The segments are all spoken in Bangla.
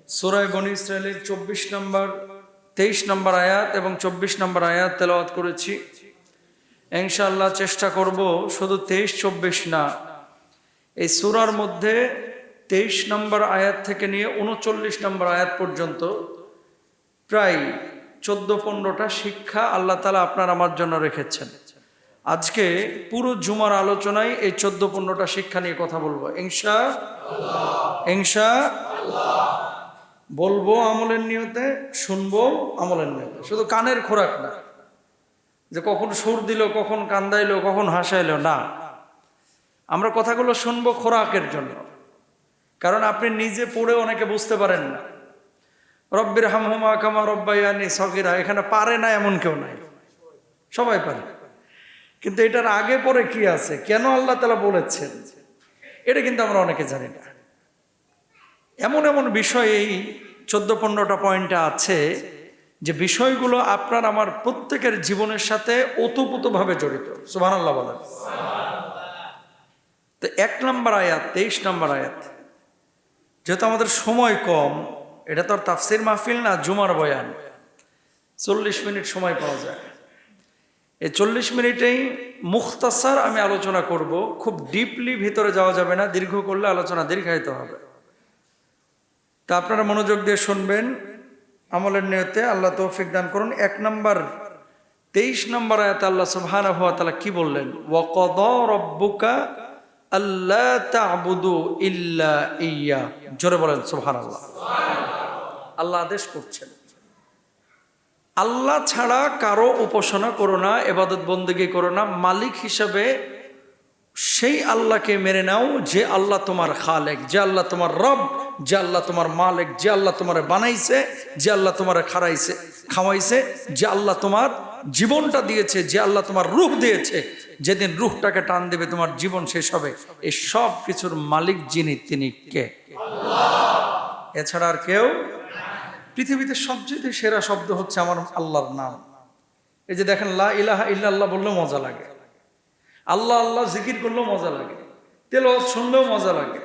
সূরা বনী ইসরাঈলের 24 নম্বর 23 নম্বর আয়াত এবং 24 নম্বর আয়াত তেলাওয়াত করেছি। ইনশাআল্লাহ চেষ্টা করব শুধু 23-24 না, এই সূরার মধ্যে 23 নম্বর আয়াত থেকে নিয়ে 39 নম্বর আয়াত পর্যন্ত প্রায় 14-15টা শিক্ষা আল্লাহ তাআলা আপনার আমার জন্য রেখেছেন। আজকে পুরো জুমার আলোচনায় এই 14-15টা শিক্ষা নিয়ে কথা বলবো ইনশাআল্লাহ। বলবো আমলের নিয়তে, শুনবো আমলের নিয়তে, শুধু কানের খোরাক না যে কখন সুর দিল, কখন কান্দাইলো, কখন হাসাইলো না। আমরা কথাগুলো শুনবো খোরাকের জন্য, কারণ আপনি নিজে পড়ে অনেকে বুঝতে পারেন না। রব্বির হামহুমা কামা রব্বায়ানি সগীরা এখানে পারে না এমন কেউ নাই, সবাই পারে। কিন্তু এটার আগে পরে কি আছে, কেন আল্লাহ তাআলা বলেছেন, এটা কিন্তু আমরা অনেকে জানি না। এমন এমন বিষয় এই 14-15টা পয়েন্টে আছে যে বিষয়গুলো আপনার আমার প্রত্যেকের জীবনের সাথে ওতপ্রোতভাবে জড়িত। সুবহানাল্লাহ বলেন। তো 1 নম্বর আয়াত, 23 নম্বর আয়াত, যেহেতু আমাদের সময় কম, এটা তো আর তাফসির মাহফিল না, জুমার বয়ান, 40 মিনিট সময় পাওয়া যায়। এই 40 মিনিটেই মুখতাসার আমি আলোচনা করব, খুব ডিপলি ভিতরে যাওয়া যাবে না, দীর্ঘ করলে আলোচনা দীর্ঘায়িত হবে। তা আপনারা মনোযোগ দিয়ে শুনবেন, আমলের নিয়তে আল্লাহ তৌফিক দান করুন। 1 নম্বর 23 নম্বর আয়াতে আল্লাহ সুবহানাহু ওয়া তাআলা কি বললেন? ওয়া ক্বাদা রাব্বুকা আল্লা তা'বুদু ইল্লা ইয়্যা। জোরে বলেন সুবহানাল্লাহ। আল্লাহ আদেশ করছেন, আল্লাহ ছাড়া কারো উপাসনা করো না, ইবাদত বন্দেগী করো না। মালিক হিসাবে সেই আল্লাহকে মেনে নাও যে আল্লাহ তোমার খালেক, যে আল্লাহ তোমার রব, যে আল্লাহ তোমার মালিক, যে আল্লাহ তোমার বানাইছে, যে আল্লাহ তোমার খাওয়াইছে, যে আল্লাহ তোমার জীবনটা দিয়েছে, যে আল্লাহ তোমার রূহ দিয়েছে। যেদিন রূহটাকে টান দেবে তোমার জীবন শেষ হবে। এই সব কিছুর মালিক যিনি, তিনি কে? আল্লাহ। এছাড়া আর কেউ। পৃথিবীতে সবচেয়ে সেরা শব্দ হচ্ছে আমার আল্লাহর নাম। এই যে দেখেন, লা ইলাহা ইল্লাল্লাহ বললেও মজা লাগে, আল্লাহ আল্লাহ জিকির করলেও মজা লাগে, তেলাওয়াত শুনলেও মজা লাগে।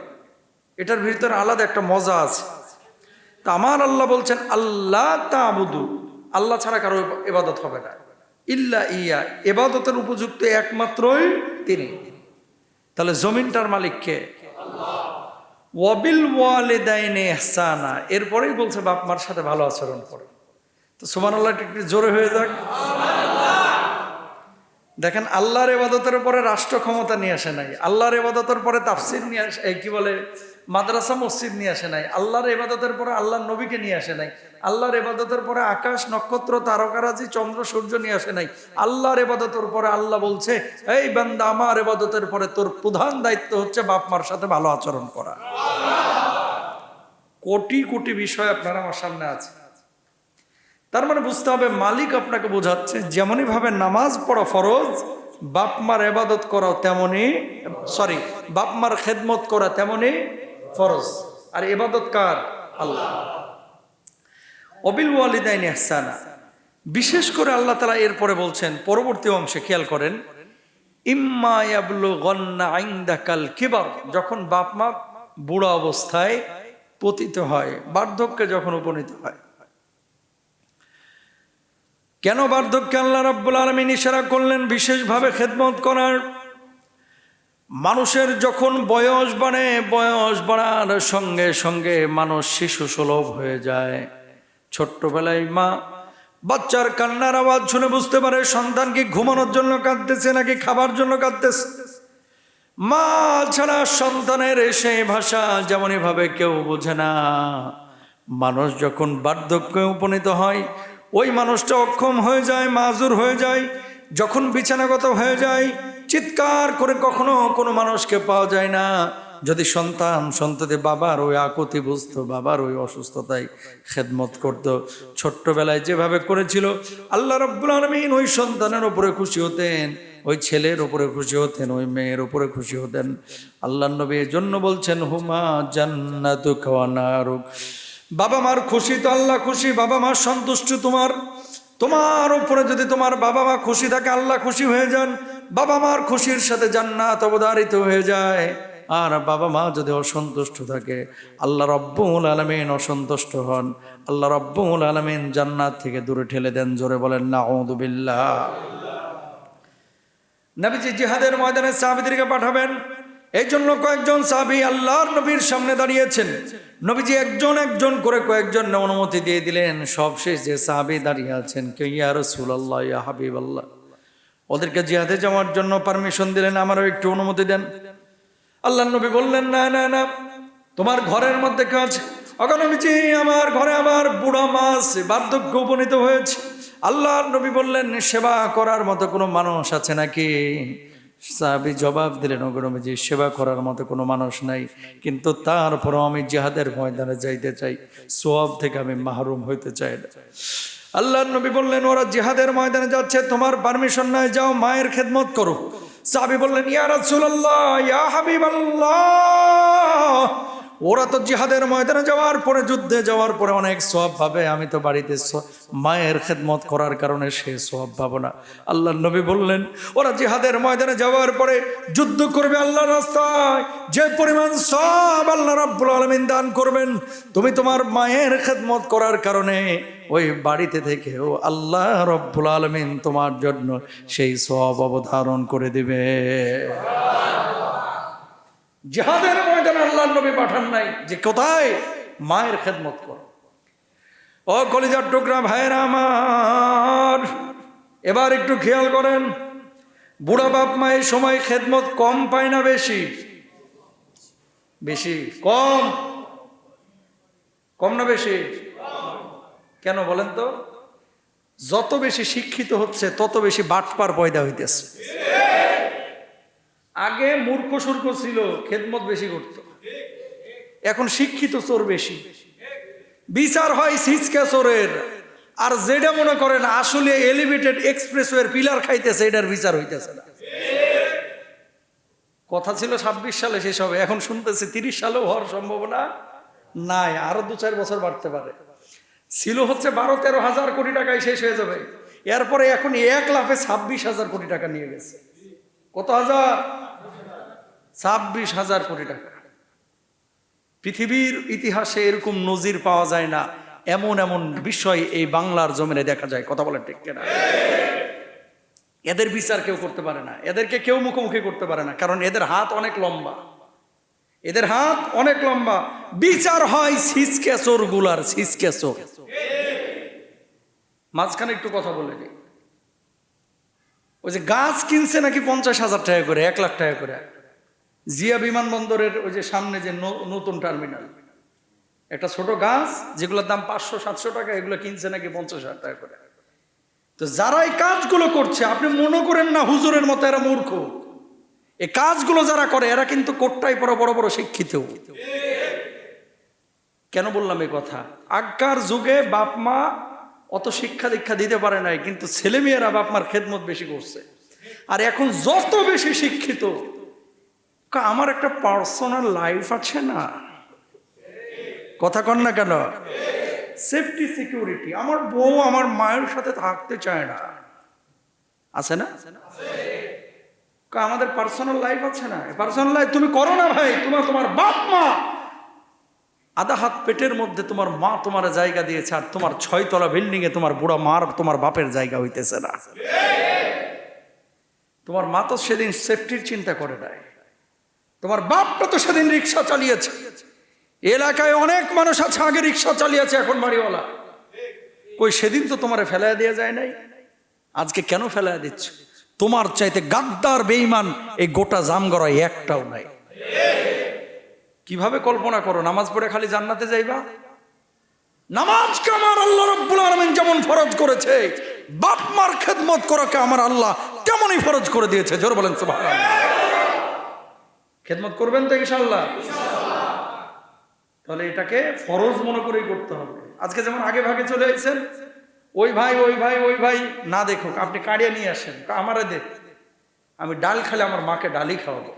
এটার ভিতরে আলাদা একটা মজা আছে। তা আমার আল্লাহ বলছেন আল্লাহ তা'বুদু, আল্লাহ ছাড়া কারো ইবাদত হবে না, ইল্লা ইয়া, ইবাদতের উপযুক্ত একমাত্রই তিনি। তাহলে জমিনটার মালিক কে? আল্লাহ। ওয়াবিল ওয়ালিদাইনি ইহসানা, এরপরেই বলছে বাপ মার সাথে ভালো আচরণ করো। তো সুবহানাল্লাহ একটু জোরে হয়ে যাক। দেখেন, আল্লাহর ইবাদতের পরে রাষ্ট্র ক্ষমতা নিয়ে আসে নাই, আল্লাহর ইবাদতের পরে তাফসীর নিয়ে আসে, কি বলে, মাদ্রাসা মসজিদ নিয়ে আসে নাই, আল্লাহর ইবাদতের পরে আল্লাহর নবীকে নিয়ে আসে নাই, আল্লাহর ইবাদতের পরে আকাশ নক্ষত্র তারকারাজি চন্দ্র সূর্য নিয়ে আসে নাই। আল্লাহর ইবাদতের পরে আল্লাহ বলছে, এই বান্দা, আমার ইবাদতের পরে তোর প্রধান দায়িত্ব হচ্ছে বাপ মার সাথে ভালো আচরণ করা। কোটি কোটি বিষয় আপনার আমার সামনে আছে। তার মানে বুঝতে হবে, মালিক আপনাকে বোঝাচ্ছে যেমনই ভাবে নামাজ পড়া ফরজ, বাপ মার ইবাদত করা তেমনি, বাপ মার খেদমত করা তেমনি ফরজ। আর ইবাদত কার? আল্লাহ। ওয়াবিল ওয়ালিদাইনি ইহসানা, বিশেষ করে আল্লাহ তাআলা এরপরে বলছেন পরবর্তী অংশে, খেয়াল করেন, ইম্মা ইয়াবলুগান্না ইনদাকাল কিবার, যখন বাপ মা বুড়া অবস্থায় পতিত হয়, বার্ধক্যে যখন উপনীত হয়। কেন বার্ধক্যে আল্লাহ রাব্বুল আলামিন ইশারা করলেন বিশেষভাবে খেদমত করার? মানুষের যখন বয়স বাড়ে, বয়স বাড়ার সঙ্গে সঙ্গে মানুষ শিশু সুলভ হয়ে যায়। ছোট্টবেলায় মা বাচ্চার কান্নার আওয়াজ শুনে বুঝতে পারে সন্তান কি ঘুমানোর জন্য কাঁদতেছে নাকি খাবার জন্য কাঁদতেছে। মা ছাড়া সন্তানের সেই ভাষা যেমনই ভাবে কেউ বোঝে না। মানুষ যখন বার্ধক্যে উপনীত হয়, ওই মানুষটা অক্ষম হয়ে যায়, মাজুর হয়ে যায়। যখন বিছানাগত হয়ে যায়, চিৎকার করে কখনো কোনো মানুষকে পাওয়া যায় না। যদি সন্ততি বাবার ওই আকুতি বুঝতো, বাবার ওই অসুস্থতায় খেদমত করত, ছোট্টবেলায় যেভাবে করেছিল, আল্লাহ রাব্বুল আলামিন ওই সন্তানের উপরে খুশি হতেন, ওই ছেলের উপরে খুশি হতেন, ওই মেয়ের উপরে খুশি হতেন। আল্লাহর নবী এজন্য বলছেন, হুমা জান্নাতুকা ওয়া নারুক, বাবা মার খুশি তো আল্লাহ খুশি, বাবা মার সন্তুষ্ট তোমার উপরে যদি তোমার বাবা মা খুশি থাকে, আল্লাহ খুশি হয়ে যান, বাবা মার খুশির সাথে জান্নাত অবধারিত হয়ে যায়। আর বাবা মা যদি অসন্তুষ্ট থাকে, আল্লাহ রাব্বুল আলামিন অসন্তুষ্ট হন, আল্লাহ রাব্বুল আলামিন জান্নাত থেকে দূরে ঠেলে দেন। জোরে বলেন নাউযু বিল্লাহ। নবীজি জিহাদের ময়দানে সাহাবীদেরকে পাঠাবেন, এই জন্য কয়েকজন সাহাবী আল্লাহর নবীর সামনে দাঁড়িয়েছেন। নবীজি একজন একজন করে কয়েকজন অনুমতি দিয়ে দিলেন। সবশেষ যে সাহাবী দাঁড়িয়ে আছেন, কে ইয়া রাসূলুল্লাহ, ইয়া হাবিবাল্লাহ, ওদেরকে জিহাদে যাওয়ার জন্য পারমিশন দিলেন, আমারও একটু অনুমতি দেন। আল্লাহর নবী বললেন, না না না, তোমার ঘরের মধ্যে কাজ। নবীজি, আমার ঘরে আবার বুড়া মাছ বার্ধক্য উপনীত হয়েছে। আল্লাহর নবী বললেন, সেবা করার মতো কোনো মানুষ আছে নাকি? সাহাবী জবাব দিলেন, নবীজি, সেবা করার মতো কোনো মানুষ নাই, কিন্তু তারপরও আমি জিহাদের ময়দানে যাইতে চাই, সওয়াব থেকে আমি মাহরুম হইতে চাই না। আল্লাহর নবী বললেন, ওরা জিহাদের ময়দানে যাচ্ছে, তোমার পারমিশন নাই, যাও মায়ের খেদমত করো। সাহাবী বললেন, ইয়া রাসূলুল্লাহ, ইয়া হাবিবাল্লাহ, ওরা তো জিহাদের ময়দানে যাওয়ার পরে, যুদ্ধে যাওয়ার পরে অনেক সওয়াব পাবে, আমি তো বাড়িতে মায়ের খেদমত করার কারণে সে সওয়াব পাবো না। আল্লাহর নবী বললেন, ওরা জিহাদের ময়দানে যাওয়ার পরে যুদ্ধ করবে আল্লাহর রাস্তায়, যে পরিমাণ সওয়াব আল্লাহ রাব্বুল আলামিন দান করবেন, তুমি তোমার মায়ের খেদমত করার কারণে ওই বাড়িতে থেকেও আল্লাহ রাব্বুল আলামিন তোমার জন্য সেই সওয়াব অবধারণ করে দিবে। জিহাদের ময়দানে আল্লাহর নবী পাঠান নাই যে কোথায় মায়ের খেদমত করো। ও কলিজার টুকরা ভাইরা আমার, এবার একটু খেয়াল করেন, বুড়া বাপ মায়ের সময় খেদমত কম পায় না বেশি? বেশি। কম? কম না বেশি? কেন বলেন তো? যত বেশি শিক্ষিত হচ্ছে তত বেশি বাটপার পয়দা হইতেছে। আগে মূর্খ সূর্খ ছিল, খেদমত বেশি করত, এখন শিক্ষিত চোর বেশি। বিচার হয় সিসকা চোরের, আর যেটা মনে করেন আসলে এলিভেটেড এক্সপ্রেসওয়ের পিলার খাইতেছে, এটার বিচার হইতেছে না। কথা ছিল 26 সালে শেষ হবে, এখন শুনতেছে 30 সালেও হওয়ার সম্ভাবনা নাই, আরো 2-4 বছর বাড়তে পারে। ছিল হচ্ছে 12-13 হাজার কোটি টাকায় শেষ হয়ে যাবে, এরপরে এখন 1 লাফে 26,000 কোটি টাকা নিয়ে গেছে। কত হাজার? 26,000 কোটি টাকা। পৃথিবীর ইতিহাসে এরকম নজির পাওয়া যায় না, এমন এমন বিষয় এই বাংলার জমিনে দেখা যায়। কথা বলেন ঠিক কিনা? এদের বিচার কেউ করতে পারে না, এদেরকে কেউ মুখোমুখি করতে পারে না, কারণ এদের হাত অনেক লম্বা, এদের হাত অনেক লম্বা। বিচার হয় সিসকে চোর গুলার, সিসকে চোর। মাঝখানে একটু কথা বলে দিই, ওই যে গাছ কিনছে নাকি 50,000 টাকা করে, 1 লাখ টাকা করে, জিয়া বিমানবন্দরের ওই যে সামনে যে নতুন টার্মিনাল, একটা ছোট গাছ যেগুলোর দাম 500-700 টাকা, এগুলো কিনছে নাকি 50,000 টাকা করে। তো যারা এই কাজগুলো করছে, আপনি মনে করেন না হুজুরের মতো এরা মূর্খ, এই কাজগুলো যারা করে এরা কিন্তু কোটটাই বড় বড় বড় শিক্ষিত। কেন বললাম এই কথা? আগকার যুগে বাপ মা অত শিক্ষা দীক্ষা দিতে পারে নাই, কিন্তু ছেলে মেয়েরা বাপ মার খেদমত বেশি করছে। আর এখন যত বেশি শিক্ষিত, আমার একটা পার্সোনাল লাইফ আছে না, কথা কন না কেন? সেফটি সিকিউরিটি, আমার বউ আমার মায়ের সাথে থাকতে চায় না, আছে না? আমাদের পার্সোনাল লাইফ আছে না? পার্সোনাল লাইফ তুমি করো না ভাই, তোমার বাপ মা আধা হাত পেটের মধ্যে তোমার মা তোমার জায়গা দিয়েছে, আর তোমার 6 তলা বিল্ডিং এ তোমার বুড়া মার তোমার বাপের জায়গা হইতেছে না। তোমার মা তো সেদিন সেফটির চিন্তা করে নাই, তোমার বাপটা তো সেদিন রিক্সা চালিয়েছে। এলাকায় অনেক মানুষ আছে আগে রিক্সা চালিয়েছে, এখন বাড়িওয়ালা। কই সেদিন তো তোমারে ফেলাইয়া দেওয়া যায় নাই, আজকে কেন ফেলাইয়া দিচ্ছ? তোমার চাইতে গাদ্দার বেঈমান এই গোটা জামগড়ায় একটাও নাই। কিভাবে কল্পনা করো নামাজ পড়ে খালি জান্নাতে যাইবা? নামাজকে আমার আল্লাহ রাব্বুল আলামিন যেমন ফরজ করেছে, বাপ মার খেদমত করাকে আমার আল্লাহ তেমনই ফরজ করে দিয়েছে। জোর বলেন সুবহানাল্লাহ। খেদমত করবেন তো ইনশাআল্লাহ? তাহলে এটাকে ফরজ মনে করেই করতে হবে। আজকে যেমন আগে ভাগে চলে এসেছেন, ওই ভাই না দেখুক, আপনি কাড়িয়ে নিয়ে আসেন, আমারে দেখ, আমি ডাল খাইলে আমার মাকে ডালই খাওয়াবো,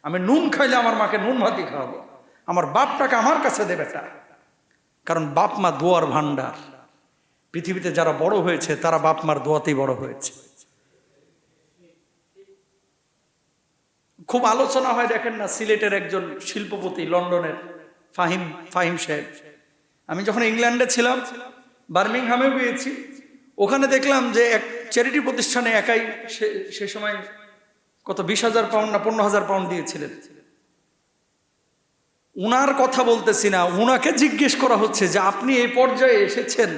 আমি নুন খাইলে আমার মাকে নুন ভাতই খাওয়াবো, আমার বাপটাকে আমার কাছে দেবে তা। কারণ বাপ মা দোয়ার ভান্ডার। পৃথিবীতে যারা বড় হয়েছে তারা বাপ মার দোয়াতেই বড় হয়েছে। খুব আলোচনা হয়, দেখেন না, সিলেটের একজন শিল্পপতি, লন্ডনের ফাহিম সাহেব। আমি যখন ইংল্যান্ডে ছিলাম, বার্মিংহামে গিয়েছি, ওখানে দেখলাম যে এক চ্যারিটি প্রতিষ্ঠানে একাই সে সময় কত 20,000 পাউন্ড না 15,000 পাউন্ড দিয়েছিলেন। উনার কথা বলতেছি না, উনাকে জিজ্ঞেস করা হচ্ছে যে আপনি এই পর্যায়ে এসেছেন।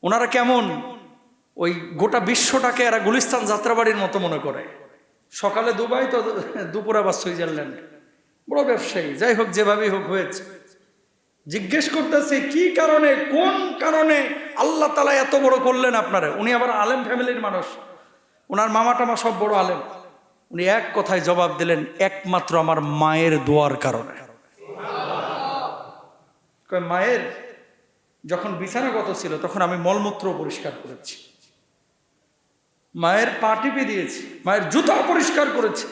ওনারা কেমন, ওই গোটা বিশ্বটাকে এরা গুলিস্তান যাত্রাবাড়ির মতো মনে করে। সকালে দুবাই, তো দুপুরে আবার সুইজারল্যান্ড। বড় ব্যবসায়ী, যাই হোক, যেভাবেই হোক হয়েছে। জিজ্ঞেস করতেছে কি কারণে, কোন কারণে আল্লাহ তাআলা এত বড় করলেন আপনারা। উনি আবার আলেম ফ্যামিলির মানুষ, ওনার মামা টামা সব বড় আলেম। উনি এক কথায় জবাব দিলেন, একমাত্র আমার মায়ের দোয়ার কারণে। মায়ের যখন বিছানাগত ছিল তখন আমি মলমূত্র পরিষ্কার করেছি, মায়ের পা টিপে দিয়েছি, মায়ের জুতা পরিষ্কার করেছি,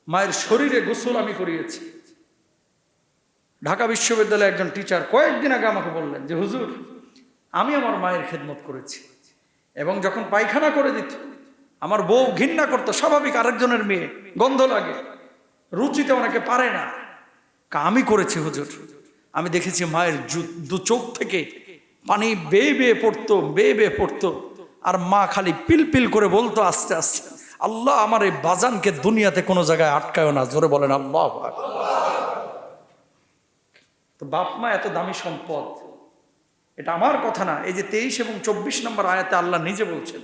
মায়ের শরীরে গোসল আমি করিয়েছি। ঢাকা বিশ্ববিদ্যালয়ে একজন টিচার কয়েকদিন আগে আমাকে বললেন যে হুজুর, আমি আমার মায়ের খেদমত করেছি, এবং যখন পায়খানা করে দিত আমার বউ ঘৃণা করতো। স্বাভাবিক, আরেকজনের মেয়ে, গন্ধ লাগে, রুচিতে অনেকে পারে না। আমি করেছি হুজুর, আমি দেখেছি মায়ের দু চোখ থেকে পানি বেয়ে বেয়ে পড়তো, আর মা খালি পিল করে বলতো আস্তে আস্তে, আল্লাহ আমার এই বাজানকে দুনিয়াতে কোনো জায়গায় আটকায় না। জোরে বলেন আল্লাহ। তো বাপ মা এত দামি সম্পদ, এটা আমার কথা না। এই যে 23 এবং 24 নম্বর আয়াতে আল্লাহ নিজে বলছেন,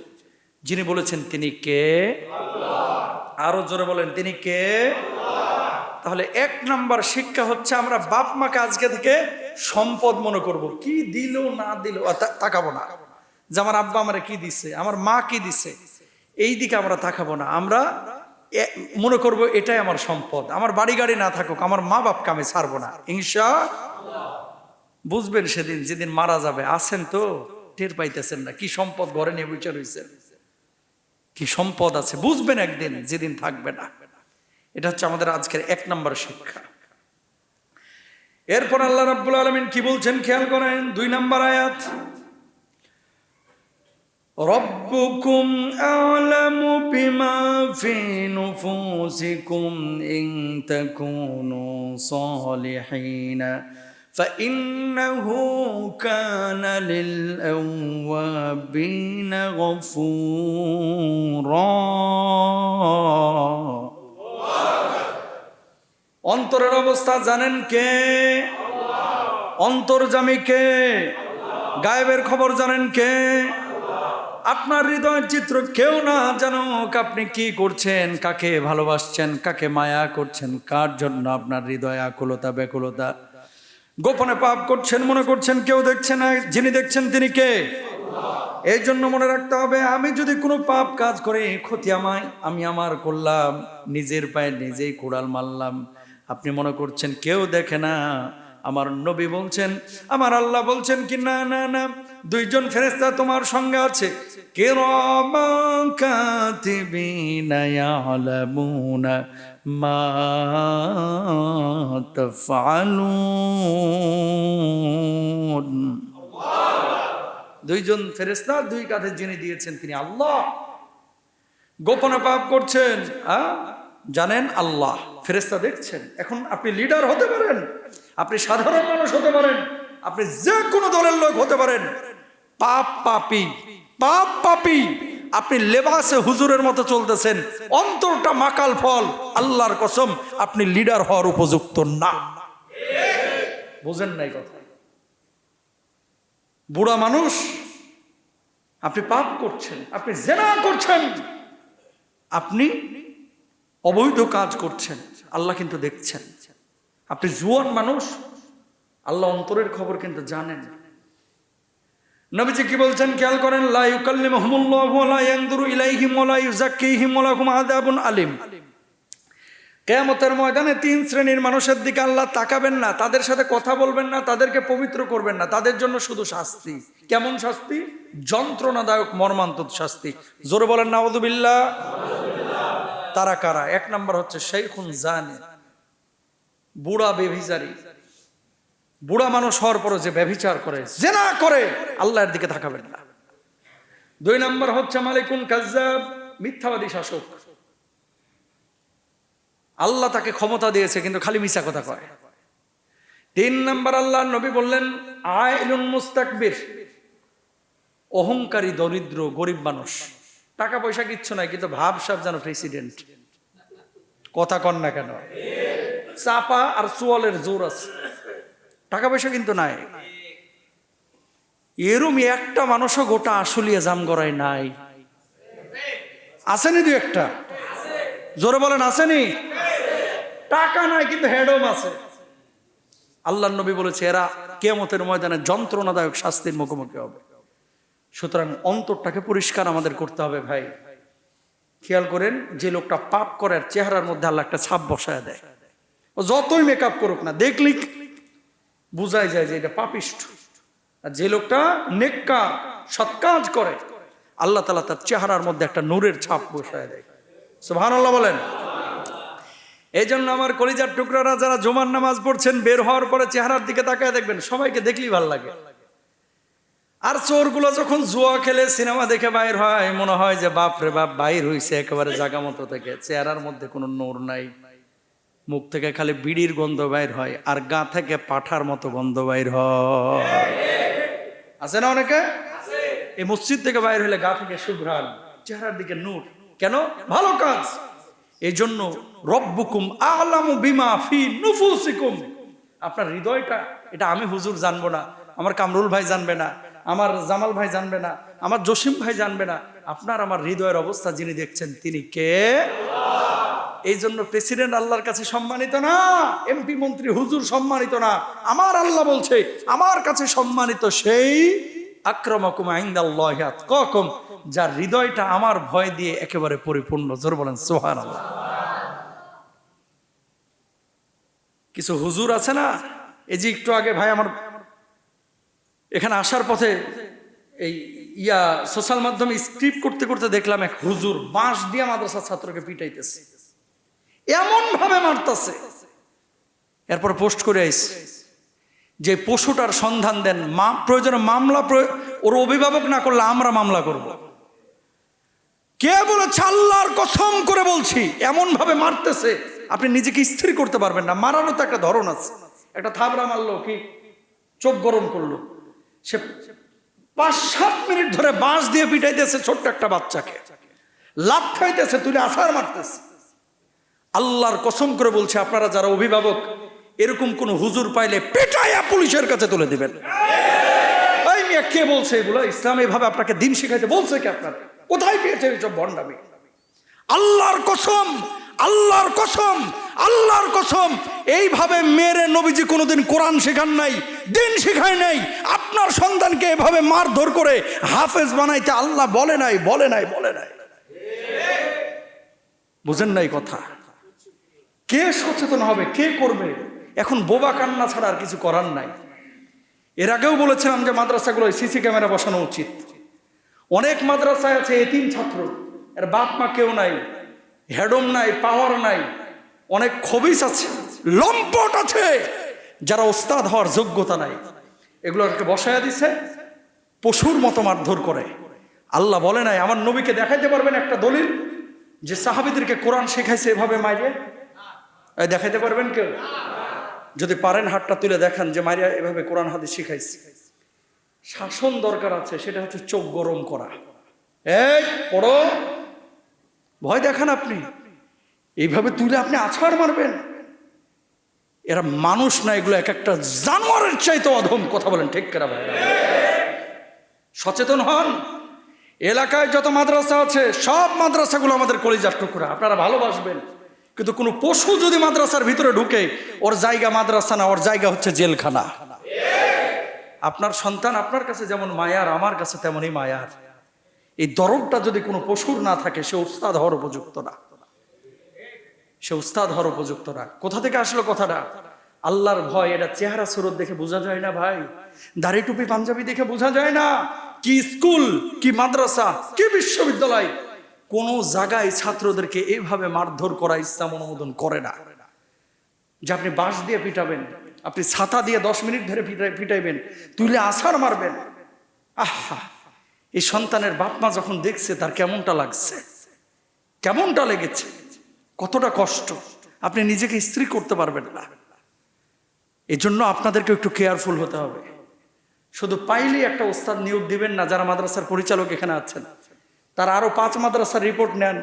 যিনি বলেছেন তিনি কে? আরো জোরে বলেন, তিনি কে? তাহলে 1 নম্বর শিক্ষা হচ্ছে, আমরা বাপ মাকে আজকে থেকে সম্পদ মনে করব। কি দিল না দিল তাকাবো না, যে আমার আব্বা আমারে কি দিছে, আমার মা কি দিছে, এই দিকে আমরা তাকাবো না। আমরা মনে করব এটাই আমার সম্পদ। আমার বাড়ি গাড়ি না থাকুক, আমার মা বাপকে আমি ছাড়বো না, ইনশাআল্লাহ। বুঝবেন সেদিন, যেদিন মারা যাবে। আছেন তো, টের পাইতেছেন না কি সম্পদ ঘরে নিয়ে বিচার হয়েছে, কি সম্পদ আছে, বুঝবেন একদিন, যেদিন থাকবে না। এটা হচ্ছে আমাদের আজকের 1 নম্বর শিক্ষা। এরপর আল্লাহ রাব্বুল আলামিন কি বলছেন খেয়াল করেন, 2 নম্বর আয়াত, রব্বুকুম আ'লামু বিমা ফি নুফুসিকুম ইন তাকুনু সালিহিনা ফাইন্নাহু কানা লিল আওয়াবিনা গফুরা। অন্তরের অবস্থা জানেন কে? অন্তর্যামী কে? গায়েবের খবর জানেন কে? আপনার হৃদয়ের চিত্র কেউ না জানুক, আপনি কি করছেন, কাকে ভালোবাসছেন, কাকে মায়া করছেন, কার জন্য আপনার হৃদয়ে আকুলতা ব্যাকুলতা। গোপনে পাপ করছেন, মনে করছেন কেউ দেখছে না, যিনি দেখছেন তিনি কে? এই জন্য মনে রাখতে হবে, আমি যদি কোনো পাপ কাজ করে ক্ষতি আমি আমার করলাম, নিজের পায়ে নিজেই কুড়াল মারলাম। আপনি মনে করছেন কেউ দেখে না, আমার নবী বলছেন, আমার আল্লাহ বলছেন কি, না না না, 2 জন ফেরেশতা তোমার সঙ্গে আছে, কিরামান কাতিবিনা ইয়ালামুনা মা তাফআলুন। 2 জন ফেরেশতা, 2 কাঁধে যিনি দিয়েছেন তিনি আল্লাহ। গোপনে পাপ করছেন, জানেন আল্লাহ, ফেরেশতা দেখছেন। এখন আপনি লিডার হতে পারেন, আপনি সাধারণ মানুষ হতে পারেন, আপনি যে কোনো দলের লোক হতে পারেন, পাপ পাপী, আপনি লেবাসে হুজুরের মতো চলতেছেন, অন্তরটা মাকাল ফল, আল্লাহর কসম আপনি লিডার হওয়ার উপযুক্ত না। বুঝেন নাই কথা? বুড়া মানুষ, আপনি পাপ করছেন, আপনি জিনা করছেন, আপনি অবৈধ কাজ করছেন, আল্লাহ কিন্তু দেখছেন। আপনি জুয়ান মানুষ, আল্লাহ অন্তরের খবর কিন্তু জানেন। নবীজি কি বলছেন খেয়াল করেন, লা ইউকাল্লিমুহুমুল্লাহু ওয়া লা ইয়ানজুরু ইলাইহিম ওয়া লা ইউযাক্কিহিম ওয়া লাহুম আযাবুন আলীম। কিয়ামতের ময়দানে 3 শ্রেণীর মানুষের দিকে আল্লাহ তাকাবেন না, তাদের সাথে কথা বলবেন না, তাদেরকে পবিত্র করবেন না, তাদের জন্য শুধু শাস্তি। কেমন শাস্তি? যন্ত্রণাদায়ক মর্মান্তিক শাস্তি। জোরে বলেন নাউযুবিল্লাহ। তারা কারা? 1 নম্বর হচ্ছে শাইখুন জানি, বুড়া ব্যভিচারী। বুড়া মানুষ হওয়ার পরও যে ব্যভিচার করে, জিনা করে, আল্লাহর দিকে তাকাবেন না। 2 নম্বর হচ্ছে মালিকুন কাজ্জাব, মিথ্যাবাদী শাসক। আল্লাহ তাকে ক্ষমতা দিয়েছে, কিন্তু খালি মিছা কথা কয়। 3 নম্বর আল্লাহ নবী বললেন আইলুন মুস্তাকবির, অহংকারী, দরিদ্র, গরিব মানুষ, টাকা পয়সা কিচ্ছু নাই, কিন্তু ভাবসাব যেন প্রেসিডেন্ট। কথা কন না কেন? চাপা আর চুয়ালের জোর আছে, টাকা পয়সা কিন্তু নাই। এরম একটা মানুষও গোটা আশুলিয়া জামগড়ায় নাই। আসেনি দু একটা? জোরে বলেন আসেনি? টাকা নাই কিন্তু হেডম আছে। আল্লাহর নবী বলেছে এরা কিয়ামতের ময়দানে যন্ত্রণাদায়ক শাস্তির মুখোমুখি হবে। সুতরাং অন্তরটাকে পরিষ্কার আমাদের করতে হবে ভাই। খেয়াল করেন, যে লোকটা পাপ করে চেহারার মধ্যে আল্লাহ একটা ছাপ বসায় দেয়। ও যতই মেকআপ করুক না, দেখলেই বুঝাই যায় যে এটা পাপিষ্ঠ। আর যে লোকটা নেককার সৎ কাজ করে, আল্লাহ তাআলা তার চেহারার মধ্যে একটা নূরের ছাপ বসায় দেয়। সুবহানাল্লাহ বলেন। এই জন্য আমার কলিজার টুকরারা যারা জুমার নামাজ পড়ছেন, বের হওয়ার পরে চেহারার দিকে তাকায় দেখবেন, সবাইকে দেখলেই ভালো লাগে। আর চোরগুলো যখন জুয়া খেলে, সিনেমা দেখে বাইর হয়, মনে হয় যে বাপ রে বাপ, বাইর হইছে একেবারে জাগা মতো থেকে। চেহারার মধ্যে কোনো নূর নাই, মুখ থেকে খালি বিড়ির গন্ধ বাইর হয়, আর গা থেকে পাঠার মতো গন্ধ বাইর হয়। আছে না অনেকে? এই মসজিদ থেকে বাইর হলে গা থেকে সুঘ্রাণ, চেহারার দিকে নূর। কেন? ভালো কাজ। এই জন্য রব্বুকুম আ'লামু বিমা ফি নুফুসিকুম, আপনার হৃদয়টা, এটা আমি হুজুর জানবো না, আমার কামরুল ভাই জানবে না, আমার জামাল ভাই জানবে না, আমার জসিম ভাই জানবে না। আপনার আমার হৃদয়ের অবস্থা যিনি দেখছেন তিনি কে? এই জন্য প্রেসিডেন্ট আল্লাহর কাছে সম্মানিত না, এমপি মন্ত্রী হুজুর সম্মানিত না। আমার আল্লাহ বলছে আমার কাছে সম্মানিত সেই আক্রামাকুম ইনদাল্লাহি আতকাকুম, যার হৃদয়টা আমার ভয় দিয়ে একেবারে পরিপূর্ণ। জোর বলেন সুবহানাল্লাহ। কিছু হুজুর আছে না, এই যে একটু আগে ভাই আমার এখানে আসার পথে এই সোশ্যাল মাধ্যমে স্ক্রিপ্ট করতে করতে দেখলাম এক হুজুর বাঁশ দিয়ে মাদ্রাসার ছাত্রকে পিটাইতেছে, এমন ভাবে মারতেছে। এরপর পোস্ট করে আইছে যে পশুটার সন্ধান দেন, প্রয়োজনে মামলা, ওর অভিভাবক না করলে আমরা মামলা করব। কে বলেছে? আল্লাহর কসম করে বলছি, এমন ভাবে মারতেছে আপনি নিজেকে স্থির করতে পারবেন না। মারারও তো একটা ধরন আছে। একটা থাবড়া মারলো, কি চোখ গরম করলো, সে 5-7 মিনিট ধরে বাঁশ দিয়ে পিটাইতেছে ছোট্ট একটা বাচ্চাকে, লাথ খাইতেছে, তুলে আছাড় মারতেছে। আল্লাহর কসম করে বলছে, আপনারা যারা অভিভাবক, এরকম কোন হুজুর পাইলে পিটাইয়া পুলিশের কাছে তুলে দিবেন। এই মিয়া কে বলছে এগুলো? ইসলাম এইভাবে আপনাকে দিন শিখাইতে বলছে কি? আপনার কোথায় পেয়েছেন এসব ভণ্ডামি? আল্লাহর কসম, আল্লাহর কসম, আল্লাহর কসম, এইভাবে মেরে নবীজি কোনোদিন কোরআন শেখান নাই, দিন শেখায় নাই। আপনার সন্তানকে এভাবে মারধর করে হাফেজ বানাইতে আল্লাহ বলে নাই, বলে নাই, বলে নাই। বুঝেন নাই কথা? কে সচেতন হবে? কে করবে? এখন বোবা কান্না ছাড়া আর কিছু করার নাই। এর আগেও বলেছিলাম যে মাদ্রাসাগুলোয় সিসি ক্যামেরা বসানো উচিত। অনেক মাদ্রাসায় আছে এতিম ছাত্র, এর বাপ মা কেউ নাই, হেডম নাই, পাওয়ার নাই, অনেক খবিস আছে, লম্পট আছে, যারা ওস্তাদ হওয়ার যোগ্যতা নাই। এগুলোকে বসায়া দিছে, পশুর মতো মারধর করে। আল্লাহ বলে নাই? আমার নবীকে দেখাইতে পারবেন একটা দলিল যে সাহাবীদেরকে কোরআন শেখাইছে এভাবে মাইরে? দেখাইতে পারবেন কেউ? যদি পারেন হাতটা তুলে দেখান যে মারিয়া এভাবে কোরআন হাদিস শিখাইছে। শাসন দরকার আছে, সেটা হচ্ছে চোখ গরম করা। এই পড়ো, ভয় দেখান আপনি, এইভাবে তুলে আপনি আছাড় মারবেন? এরা মানুষ না, এগুলো এক একটা জানোয়ারের চাইতে অধম। কথা বলেন ঠিক করে ভাই? সচেতন হন। এলাকায় যত মাদ্রাসা আছে সব মাদ্রাসাগুলো আমাদের কলিজার টুকরা, আপনারা ভালোবাসবেন। কিন্তু কোনো পশু যদি মাদ্রাসার ভিতরে ঢুকে, ওর জায়গা মাদ্রাসা না, ওর জায়গা হচ্ছে জেলখানা। আপনার সন্তান আপনার কাছে যেমন মায়ার, আমার কাছে তেমনই মায়ার। এই দরদটা যদি কোনো পশুর না থাকে, সে উস্তাদ হওয়ার উপযুক্ত না, সে উস্তাদ হওয়ার উপযুক্ত না। কোথা থেকে আসলো কথাটা? আল্লাহর ভয়। এটা চেহারা সুরত দেখে বোঝা যায় না ভাই, দাড়ি টুপি পাঞ্জাবি দেখে বোঝা যায় না। কি স্কুল, কি মাদ্রাসা, কি বিশ্ববিদ্যালয়, কোন জায়গায় ছাত্রদেরকে এইভাবে মারধর করা ইসলাম অনুমোদন করে না। যে আপনি বাঁশ দিয়ে পিটাবেন, আপনি ছাতা দিয়ে 10 মিনিট ধরে পিটাইবেন, তুলে আছাড় মারবেন। আহা, এই সন্তানের বাপ মা যখন দেখছে তার কেমনটা লাগছে, কেমনটা লেগেছে, কতটা কষ্ট। আপনি নিজেকে স্থির করতে পারবেন না। এজন্য আপনাদেরকে একটু কেয়ারফুল হতে হবে। শুধু পাইলেই একটা ওস্তাদ নিয়োগ দিবেন না। যারা মাদ্রাসার পরিচালক এখানে আছেন, তারা আরো 5 মাদ্রাসার রিপোর্ট নেন,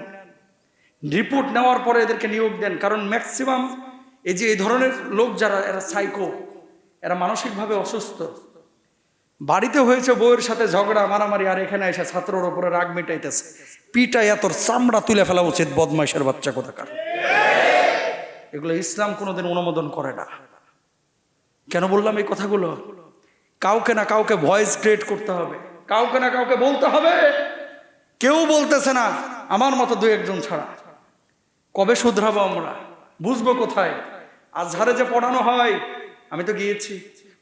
রিপোর্ট নেওয়ার পরে এদেরকে নিয়োগ দেন। কারণ ম্যাক্সিমাম এই ধরনের লোক যারা, এরা সাইকো, এরা মানসিকভাবে অসুস্থ। বাড়িতে হয়েছে বউয়ের সাথে ঝগড়া মারামারি, আর এখানে এসে ছাত্রর উপরে রাগ মেটাইতেছে। পিটাইয়া তোর চামড়া তুলে ফেলা উচিত, বদমাইশের বাচ্চা কোথাকার। এগুলো ইসলাম কোনোদিন অনুমোদন করে না। কেন বললাম এই কথাগুলো? কাউকে না কাউকে ভয়েস ক্রিয়েট করতে হবে, কাউকে না কাউকে বলতে হবে। কেউ বলতেছে না আমার মতো 2-1 ছাড়া। কবে শুধরাবো আমরা? বুঝবো কোথায়? আজহারে যে পড়ানো হয়, আমি তো গিয়েছি,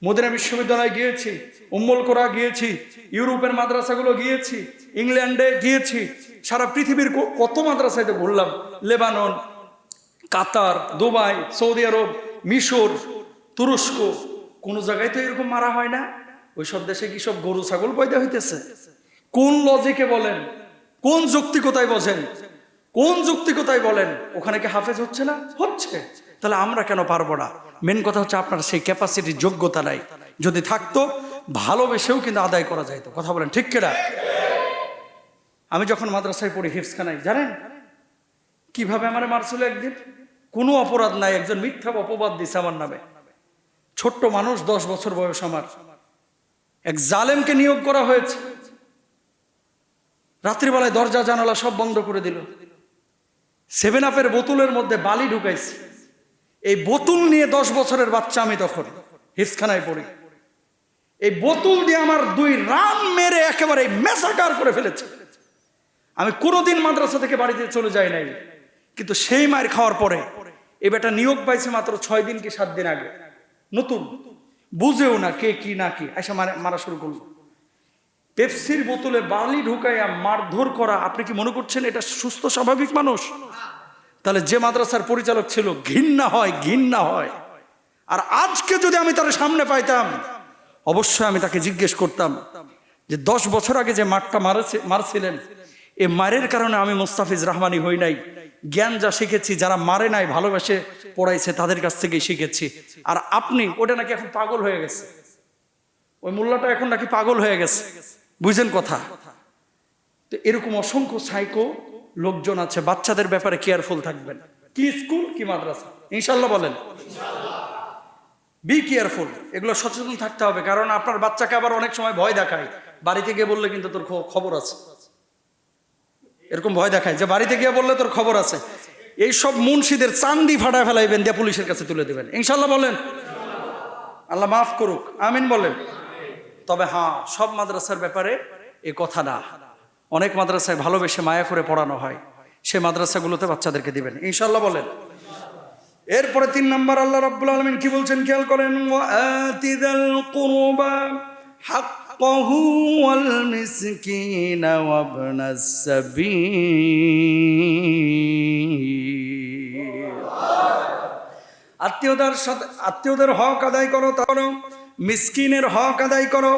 মদিনা বিশ্ববিদ্যালয়ে গিয়েছি, উম্মুল কোরা গিয়েছি, ইউরোপের মাদ্রাসাগুলো গিয়েছি, ইংল্যান্ডে গিয়েছি, সারা পৃথিবীর কত মাদ্রাসায় তো ঘুরলাম। লেবানন, কাতার, দুবাই, সৌদি আরব, মিশর, তুরস্ক, কোন জায়গায় তো এরকম মারা হয় না। ওই সব দেশে কি সব গরু ছাগল পয়দা হইতেছে? কোন লজিকে বলেন, কোন যৌক্তিকতায় বোঝেন, কোন যৌক্তিকতায় বলেন ওখানে কি হাফেজ হচ্ছে না? হচ্ছে। তাহলে আমরা কেন পারবো না? মেন কথা হচ্ছে আপনার সেই ক্যাপাসিটি, যোগ্যতা নাই। যদি থাকতো ভালোবেসেও কিন্তু আদায় করা যাইতো। কথা বলেন ঠিক কিনা? আমি যখন মাদ্রাসায় পড়ি হিফজখানায়, জানেন কিভাবে আমার মারছিল একদিন? কোনো অপরাধ নাই, একজন মিথ্যা অপবাদ দিছে আমার নামে। ছোট্ট মানুষ, 10 বছর বয়স আমার। এক জালেমকে নিয়োগ করা হয়েছে। রাত্রিবেলায় দরজা জানালা সব বন্ধ করে দিল। 7 আপের বোতলের মধ্যে বালি ঢুকাইছে। এই বোতল নিয়ে 10 বছরের বাচ্চা আমি তখন হিফজখানায় পড়ি। এই বোতল দিয়ে আমার 2 রান মেরে একেবারে মেসাকার করে ফেলেছে। আমি কোনোদিন মাদ্রাসা থেকে বাড়িতে চলে যাই নাই, কিন্তু সেই মার খাওয়ার পরে এই বেটা নিয়োগ পাইছে মাত্র 6 দিন কি 7 দিন আগে। নতুন, বুঝেও না কে কি না কি, এসে মারা শুরু করলো। পেপসির বোতলে বালি ঢুকাইয়া মারধর করা, আপনি কি মনে করছেন এটা সুস্থ স্বাভাবিক মানুষ? তাহলে যে মাদ্রাসার পরিচালক ছিল, ঘৃণা হয়, ঘৃণা হয়। আর আজকে যদি আমি তার সামনে পাইতাম, অবশ্যই আমি তাকে জিজ্ঞেস করতাম যে 10 বছর আগে যে মারটা মারছিলেন, এই মারের কারণে আমি মোস্তাফিজ রহমানি হই নাই। জ্ঞান যা শিখেছি, যারা মারে নাই ভালোবেসে পড়াইছে তাদের কাছ থেকেই শিখেছি। আর আপনি ওটা নাকি এখন পাগল হয়ে গেছে, ওই মোল্লাটা এখন নাকি পাগল হয়ে গেছে। বুঝেন কথা? তো এরকম অসংখ্য সাইকো লোকজন আছে। বাচ্চাদের ব্যাপারে কেয়ারফুল থাকবেন। কি স্কুল কি মাদ্রাসা, ইনশাল্লাহ বলেন, বি কেয়ারফুল। এগুলো সচেতন থাকতে হবে। কারণ আপনার বাচ্চাকে আবার অনেক সময় ভয় দেখায়, বাড়িতে গিয়ে বললে কিন্তু তোর খবর আছে। এরকম ভয় দেখায় যে বাড়িতে গিয়ে বললে তোর খবর আছে। এইসব মুন্সিদের চান্দি ফাটায় ফেলাইবেন, দিয়ে পুলিশের কাছে তুলে দেবেন। ইনশাল্লাহ বলেন, আল্লাহ মাফ করুক, আমিন বলেন। তবে হ্যাঁ, সব মাদ্রাসার ব্যাপারে এ কথা না। অনেক মাদ্রাসায় ভালোবেসে মায়া করে পড়ানো হয়, সে মাদ্রাসাগুলোতে বাচ্চাদেরকে দিবেন। ইনশাল্লাহ বলেন। এরপরে 3 নম্বর আল্লাহ রাব্বুল আলামিন কি বলছেন খেয়াল করেন। ওয়াতিযাল কুরবা হাক্কাহু ওয়াল মিসকিনা ওয়াবনাস সাবিল। আত্মীয়দের হক আদায় করো, তারপর মিসকিনের হক আদায় করো,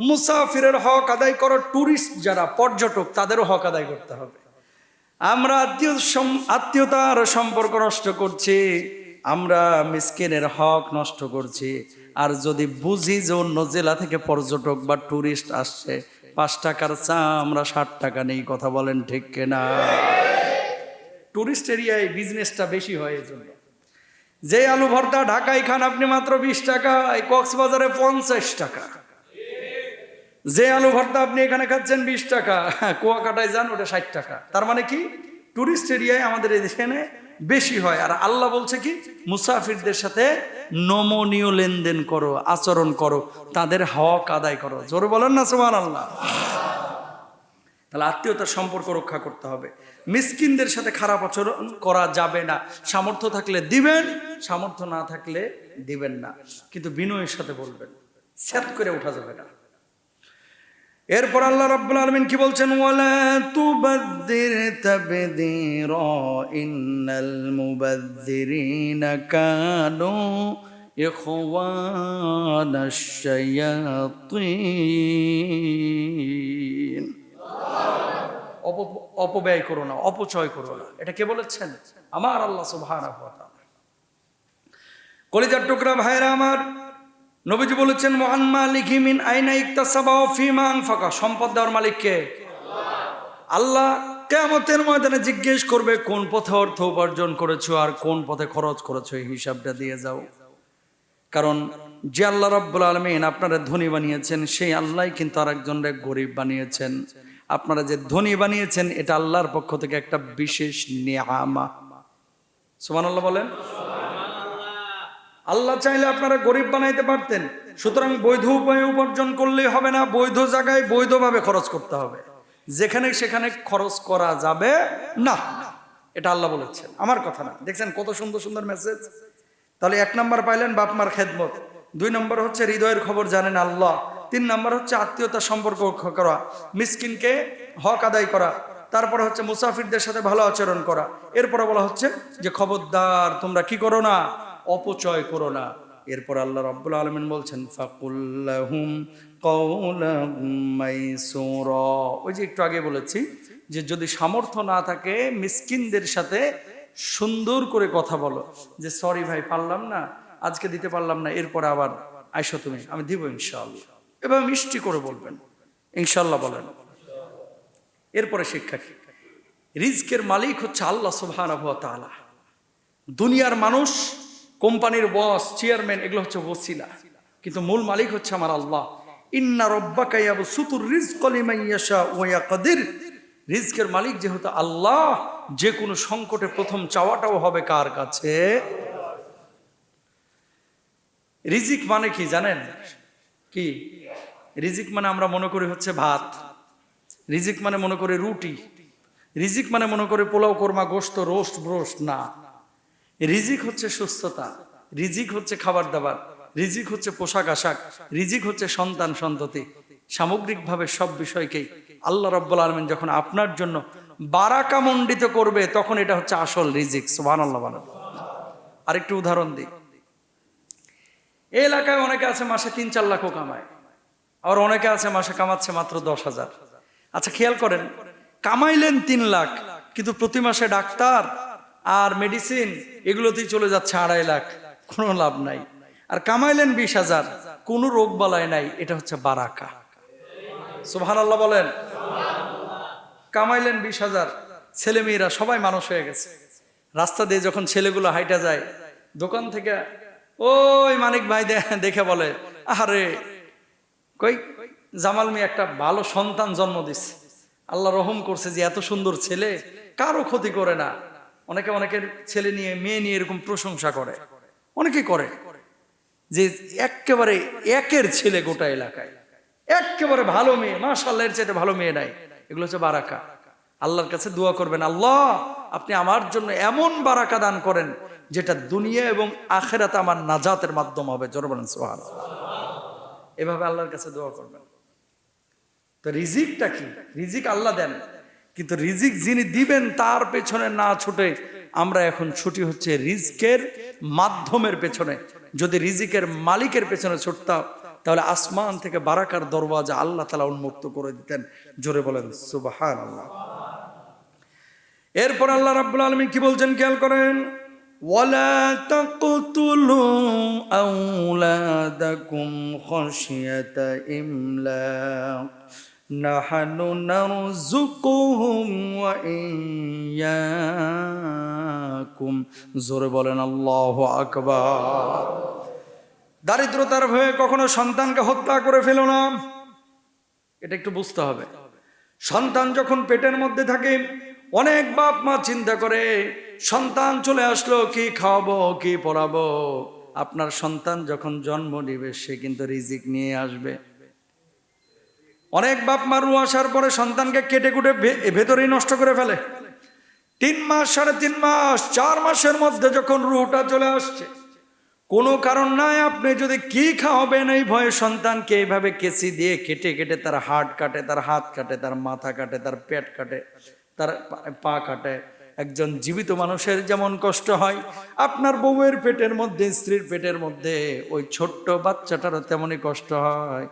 মুসাফিরের হক আদায় করো, টুরিস্ট যারা পর্যটক তাদেরও হক আদায় করতে হবে। আমরা আত্মীয়তার সম্পর্ক নষ্ট করছি, আমরা মিসকিনের হক নষ্ট করছি। আর যদি বুঝি যে অন্য জেলা থেকে পর্যটক বা টুরিস্ট আসছে, 5 টাকার চা আমরা 60 টাকা নেই। কথা বলেন ঠিক কিনা? টুরিস্ট এরিয়ায় বিজনেসটা বেশি হয়। এই জন্য যে আলু ভর্তা ঢাকায় খান আপনি মাত্র 20 টাকা, কক্সবাজারে 50 টাকা। যে আলু ভর্তা আপনি এখানে খাচ্ছেন 20 টাকা, কুয়াকাটায় যান ওটা 60 টাকা। তার মানে কি, টুরিস্ট এরিয়ায় আমাদের এখানে বেশি হয়। আর আল্লাহ বলছে কি, মুসাফিরদের সাথে নমনীয় লেনদেন করো, আচরণ করো, তাদের হক আদায় করো। জোরে বলেন না সুবহানাল্লাহ। তাহলে আত্মীয়তার সম্পর্ক রক্ষা করতে হবে। মিসকিনদের সাথে খারাপ আচরণ করা যাবে না। সামর্থ্য থাকলে দিবেন, সামর্থ্য না থাকলে দিবেন না, কিন্তু বিনয়ের সাথে বলবেন, স্যাত করে ওঠা যাবে না। এরপর আল্লাহ রাব্বুল আলামিন কি বলছেন, ওয়ালা তুবাদদির তাবদীরা ইন্নাল মুবাদদিরিনা কানু ইখওয়ানাশ শায়াতিন। অপব্যয় করো না, অপচয় করো না। এটা কে বলেছেন? আমার আল্লাহ সুবহানাহু ওয়া তাআলা। কলিজার টুকরা ভাইরা আমার, নবীজি বলেছেন ওয়ান মালিকি মিন আইনা ইকতাসাবা ওয়া ফিমা আনফাকা, সম্পদ দেওয়ার মালিক কে? আল্লাহ। কিয়ামতের ময়দানে জিজ্ঞেস করবে কোন পথে অর্থ উপার্জন করেছো আর কোন পথে খরচ করেছো, এই হিসাবটা দিয়ে যাও। কারণ যে আল্লাহ রাব্বুল আলামিন আপনারা ধনী বানিয়েছেন, সেই আল্লাহই কিন্তু আরেকজনকে গরিব বানিয়েছেন। আপনারা যে ধনী বানিয়েছেন এটা আল্লাহর পক্ষ থেকে একটা বিশেষ নিয়ামা। সুবহানাল্লাহ বলেন। আল্লাহ চাইলে আপনারা গরিব বানাইতে পারতেন। সুতরাং বৈধ উপায়ে উপার্জন করলেই হবে না, বৈধ জায়গায় বৈধভাবে খরচ করতে হবে। যেখানে সেখানে খরচ করা যাবে না, এটা আল্লাহ বলেছেন, আমার কথা না। দেখছেন কত সুন্দর সুন্দর মেসেজ। তাহলে 1 নম্বর পাইলেন বাপ মার খেদমত, 2 নম্বর হচ্ছে হৃদয়ের খবর জানেন আল্লাহ, 3 নম্বর হচ্ছে আত্মীয়তার সম্পর্ক করা, মিসকিনকে হক আদায় করা, তারপরে হচ্ছে মুসাফিরদের সাথে ভালো আচরণ করা। এরপরে বলা হচ্ছে যে খবরদার তোমরা কি করো না, অপচয় করো না। এরপর আল্লাহ রাব্বুল আলামিন বলছেন ফাকুল্লাহুম কাওলাম মাইসুরা। ওই যে একটু আগে বলেছি যে যদি সামর্থ্য না থাকে মিসকিনদের সাথে সুন্দর করে কথা বলো, যে সরি ভাই পারলাম না, আজকে দিতে পারলাম না, এরপরে আবার আইসো তুমি, আমি দিব ইনশাআল্লাহ। এভাবে মিষ্টি করে বলবেন, ইনশাআল্লাহ বলেন। এরপরে শিক্ষা কি? রিজকের মালিক হচ্ছে আল্লাহ সুবহানাহু ওয়া তাআলা। দুনিয়ার মানুষ, কোম্পানির বস, চেয়ারম্যান, এগুলো হচ্ছে ওসিলা, কিন্তু মূল মালিক হচ্ছে আমার আল্লাহ। ইন্না রাব্বাকা ইয়াবসুতুর রিজকা লিমান ইয়াশা ওয়া ইয়াকদির। রিজকের মালিক যেহেতু আল্লাহ, যে কোনো সংকটে প্রথম চাওয়াটাও হবে কার কাছে? রিজিক মানে কি জানেন? কি রিজিক মানে? আমরা মনে করি হচ্ছে ভাত, রিজিক মানে মনে করি রুটি, রিজিক মানে মনে করি পোলাও, কোরমা, গোশত, রোস্ট ব্রোস্ট। না, রিজিক হচ্ছে সুস্থতা, রিজিক হচ্ছে খাবার দাবার, রিজিক হচ্ছে পোশাক আশাক, রিজিক হচ্ছে সন্তান সন্ততি। সামগ্রিকভাবে সব বিষয়কেই আল্লাহ রাব্বুল আলামিন যখন আপনার জন্য বারাকা মণ্ডিত করবে, তখন এটা হচ্ছে আসল রিজিক। সুবহানাল্লাহ বলেন। আরেকটু উদাহরণ দিই। এই এলাকায় অনেকে আছে মাসে 3-4 লাখও কামায়, আর অনেকে আছে মাসে কামাচ্ছে মাত্র 10,000। আচ্ছা খেয়াল করেন, কামাইলেন 3 লাখ, কিন্তু প্রতি মাসে ডাক্তার আর মেডিসিন এগুলোতেই চলে যাচ্ছে 2.5 লাখ, কোনো লাভ নাই। আর কামাইলেন 20,000, কোনো রোগ বালাই নাই, এটা হচ্ছে বারাকা। সুবহানাল্লাহ বলেন। কামাইলেন 20,000, ছেলে মেয়েরা সবাই মানুষ হয়ে গেছে। রাস্তা দিয়ে যখন ছেলেগুলো হাইটা যায়, দোকান থেকে ওই মানিক ভাই দেখে বলে, আরে কই জামাল মিয়া একটা ভালো সন্তান জন্ম দিচ্ছে, আল্লাহ রহম করছে যে এত সুন্দর ছেলে, কারো ক্ষতি করে না। অনেকে অনেকের ছেলে নিয়ে মেয়ে নিয়ে এরকম প্রশংসা করে, অনেকে করে যে একেবারে একের ছেলে গোটা এলাকায়, একেবারে ভালো মেয়ে, মাশাআল্লাহ, এর চাইতে ভালো মেয়ে নাই। এগুলো হচ্ছে বারাকা। আল্লাহর কাছে দোয়া করবেন, আল্লাহ আপনি আমার জন্য এমন বারাকা দান করেন যেটা দুনিয়া এবং আখিরাতে আমার নাজাতের মাধ্যম হবে। জোরে বলেন সুবহানাল্লাহ। এভাবে আল্লাহর কাছে দোয়া করবেন। তো রিজিকটা কি? রিজিক আল্লাহ দেন, কিন্তু রিজিক যিনি দিবেন তার পেছনে না ছুটে আমরা এখন ছুটি হচ্ছে রিজকের মাধ্যমের পেছনে। যদি রিজিকের মালিকের পেছনে ছুটতাম, তাহলে আসমান থেকে বারাকার দরওয়াজা আল্লাহ তাআলা উন্মুক্ত করে দিতেন। জোরে বলেন সুবহানাল্লাহ। এরপর আল্লাহ রাব্বুল আলামিন কি বলছেন খেয়াল করেন, ওয়ালা তাকতুলু আওলাদাকুম খাশিয়াতা ইমলাক নাহনু নারযুকুহুম ওয়া ইয়্যাকুম। জোরে বলেন আল্লাহু আকবার। দারিদ্রতার ভয়ে কখনো সন্তানকে হত্যা করে ফেলো না, এটা একটু বুঝতে হবে। সন্তান যখন পেটের মধ্যে থাকে, অনেক বাপ মা চিন্তা করে সন্তান চলে আসলো, কি খাওয়াবো, কি পড়াবো। আপনার সন্তান যখন জন্ম নিবে সে কিন্তু রিজিক নিয়ে আসবে। অনেক বাপ মা রু আসার পরে সন্তানকে কেটে কুটে ভেতরেই নষ্ট করে ফেলে। 3 মাস, 3.5 মাস, 4 মাসের মধ্যে যখন রুটা চলে আসছে, কোনো কারণ নাই, আপনি যদি কি খাওয়াবেন এই ভয়ে সন্তানকে এইভাবে কেসি দিয়ে কেটে কেটে তার হাড় কাটে, তার হাত কাটে, তার মাথা কাটে, তার পেট কাটে, তার পা কাটে। একজন জীবিত মানুষের যেমন কষ্ট হয়, আপনার বউয়ের পেটের মধ্যে, স্ত্রীর পেটের মধ্যে ওই ছোট্ট বাচ্চাটারও তেমনই কষ্ট হয়।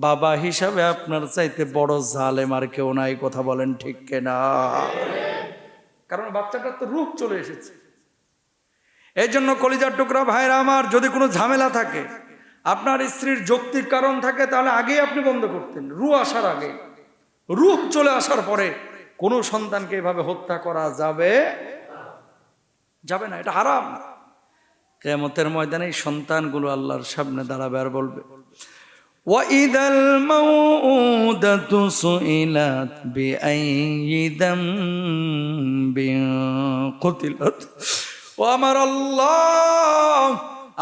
বাবা হিসাবে আপনার চাইতে বড় জালেম আর কেউ নাই। কথা বলেন ঠিক কিনা? কারণ বাচ্চাটার তো রূপ চলে এসেছে। এই জন্য কলিজার টুকরা ভাইরা আমার, যদি কোনো ঝামেলা থাকে, আপনার স্ত্রীর যৌক্তিক কারণ থাকে, তাহলে আগেই আপনি বন্ধ করতেন, রূহ আসার আগে। রূহ চলে আসার পরে কোনো সন্তানকে এভাবে হত্যা করা যাবে না, এটা হারাম। কিয়ামতের ময়দানে এই সন্তানগুলো আল্লাহর সামনে দাঁড়াবে আর বলবে, ওয়াইদাল মাউউদাতু সুইলাত বিআইয়ি যামবিন কুতিলাত। ও আমার আল্লাহ,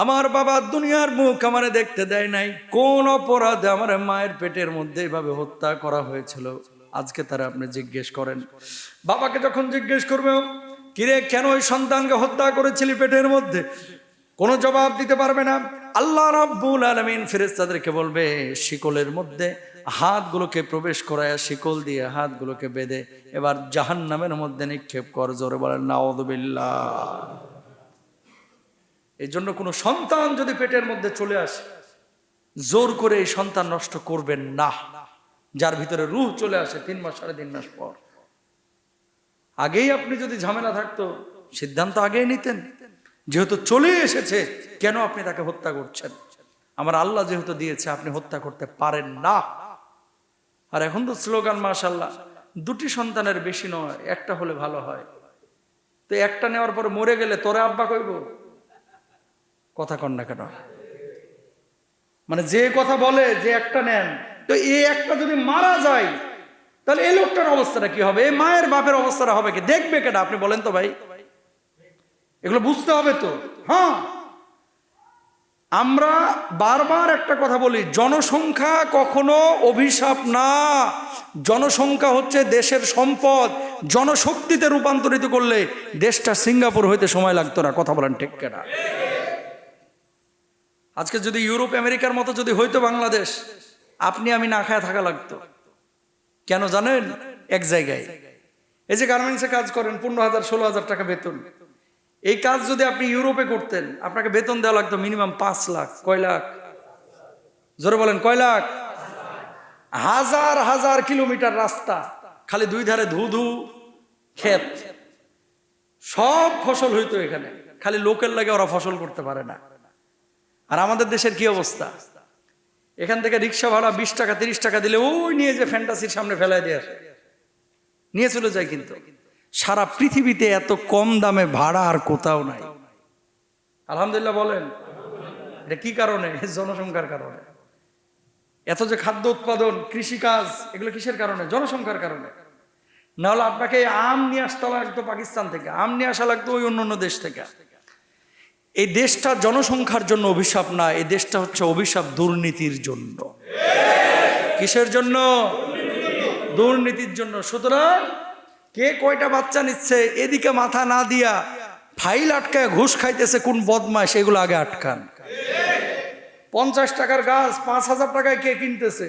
আমার বাবা দুনিয়ার মুখ আমারে দেখতে দেয় নাই, কোন অপরাধে আমার মায়ের পেটের মধ্যে এভাবে হত্যা করা হয়েছিল, আজকে তারা আপনি জিজ্ঞেস করেন। বাবাকে যখন জিজ্ঞেস করবে, কিরে কেন ওই সন্তানকে হত্যা করেছিলি পেটের মধ্যে, কোনো জবাব দিতে পারবে না। আল্লাহ রাব্বুল আলামিন ফেরেশতাদেরকে বলবে, শিকলের মধ্যে হাতগুলোকে প্রবেশ করায়, শিকল দিয়ে হাতগুলোকে বেঁধে এবার জাহান্নামের মধ্যে নিক্ষেপ কর। জোরে বলেন নাউযুবিল্লাহ। এই জন্য কোনো সন্তান যদি পেটের মধ্যে চলে আসে, জোর করে এই সন্তান নষ্ট করবেন না। যার ভিতরে রূহ চলে আসে 3 মাস 3.5 মাস পর, আগেই আপনি যদি ঝামেলা থাকতো সিদ্ধান্ত আগেই নিতেন। যেহেতু চলে এসেছে, কেন আপনি তাকে হত্যা করছেন? আমার আল্লাহ যেহেতু দিয়েছে, আপনি হত্যা করতে পারেন না। আর এখন তো স্লোগান মাশাআল্লাহ, 2টি সন্তানের বেশি নয়, একটা হলে ভালো হয়। তো একটা নেওয়ার পরে মরে গেলে তোরে আব্বা কইব? কথা কন না কেন? মানে যে কথা বলে যে একটা নেন, তো এই একটা যদি মারা যায়, তাহলে এই লোকটার অবস্থাটা কি হবে? এই মায়ের বাপের অবস্থাটা হবে কি? দেখবে কেটা? আপনি বলেন তো ভাই, এগুলো বুঝতে হবে তো। হ্যাঁ, আমরা বারবার একটা কথা বলি, জনসংখ্যা কখনো অভিশাপ না। জনসংখ্যা হচ্ছে দেশের সম্পদ। জনশক্তিতে রূপান্তরিত করলে দেশটা সিঙ্গাপুর হইতে সময় লাগতো না। কথা বলেন ঠিক কেনা? আজকে যদি ইউরোপ আমেরিকার মতো যদি হইতো বাংলাদেশ, আপনি আমি না খায় থাকা লাগতো। কেন জানেন? এক জায়গায় এই যে গার্মেন্টসে কাজ করেন, 15,000 16,000 টাকা বেতন। এই কাজ যদি আপনি ইউরোপে করতেন, আপনাকে বেতন দেওয়া লাগতো মিনিমাম 5 লাখ। কয় লাখ? জোরে বলেন কয় লাখ? হাজার হাজার কিলোমিটার রাস্তা, খালি 2 ধারে ধু ধু ক্ষেত, সব ফসল হইতো এখানে, খালি লোকের লাগে ওরা ফসল করতে পারে না। আর আমাদের দেশের কি অবস্থা? এখান থেকে রিক্সা ভাড়া 20 টাকা 30 টাকা দিলে ওই নিয়ে যে ফ্যান্টাসির সামনে ফেলায় দিয়ে আসে, নিয়ে চলে যায়। কিন্তু সারা পৃথিবীতে এত কম দামে ভাড়া আর কোথাও নাই। আলহামদুলিল্লাহ বলেন। এটা কি কারণে? জনসংখ্যার কারণে। এত যে খাদ্য উৎপাদন, কৃষিকাজ, এগুলো কিসের কারণে? জনসংখ্যার কারণে। নাহলে আপনাকে আম নিয়ে আসতে লাগতো পাকিস্তান থেকে, আম নিয়ে আসা লাগতো ওই অন্য দেশ থেকে। এই দেশটা জনসংখ্যার জন্য অভিশাপ না, এই দেশটা হচ্ছে অভিশাপ দুর্নীতির জন্য। কিসের জন্য? দুর্নীতির জন্য। সুতরাং কে কয়টা বাচ্চা নিচ্ছে এদিকে মাথা না দিয়া ফাইল আটকায় ঘুষ খাইতেছে কোন বদমাশ, এগুলো আগে আটকান। 50 টাকার গাছ 5,000 টাকায় কে কিনতেছে,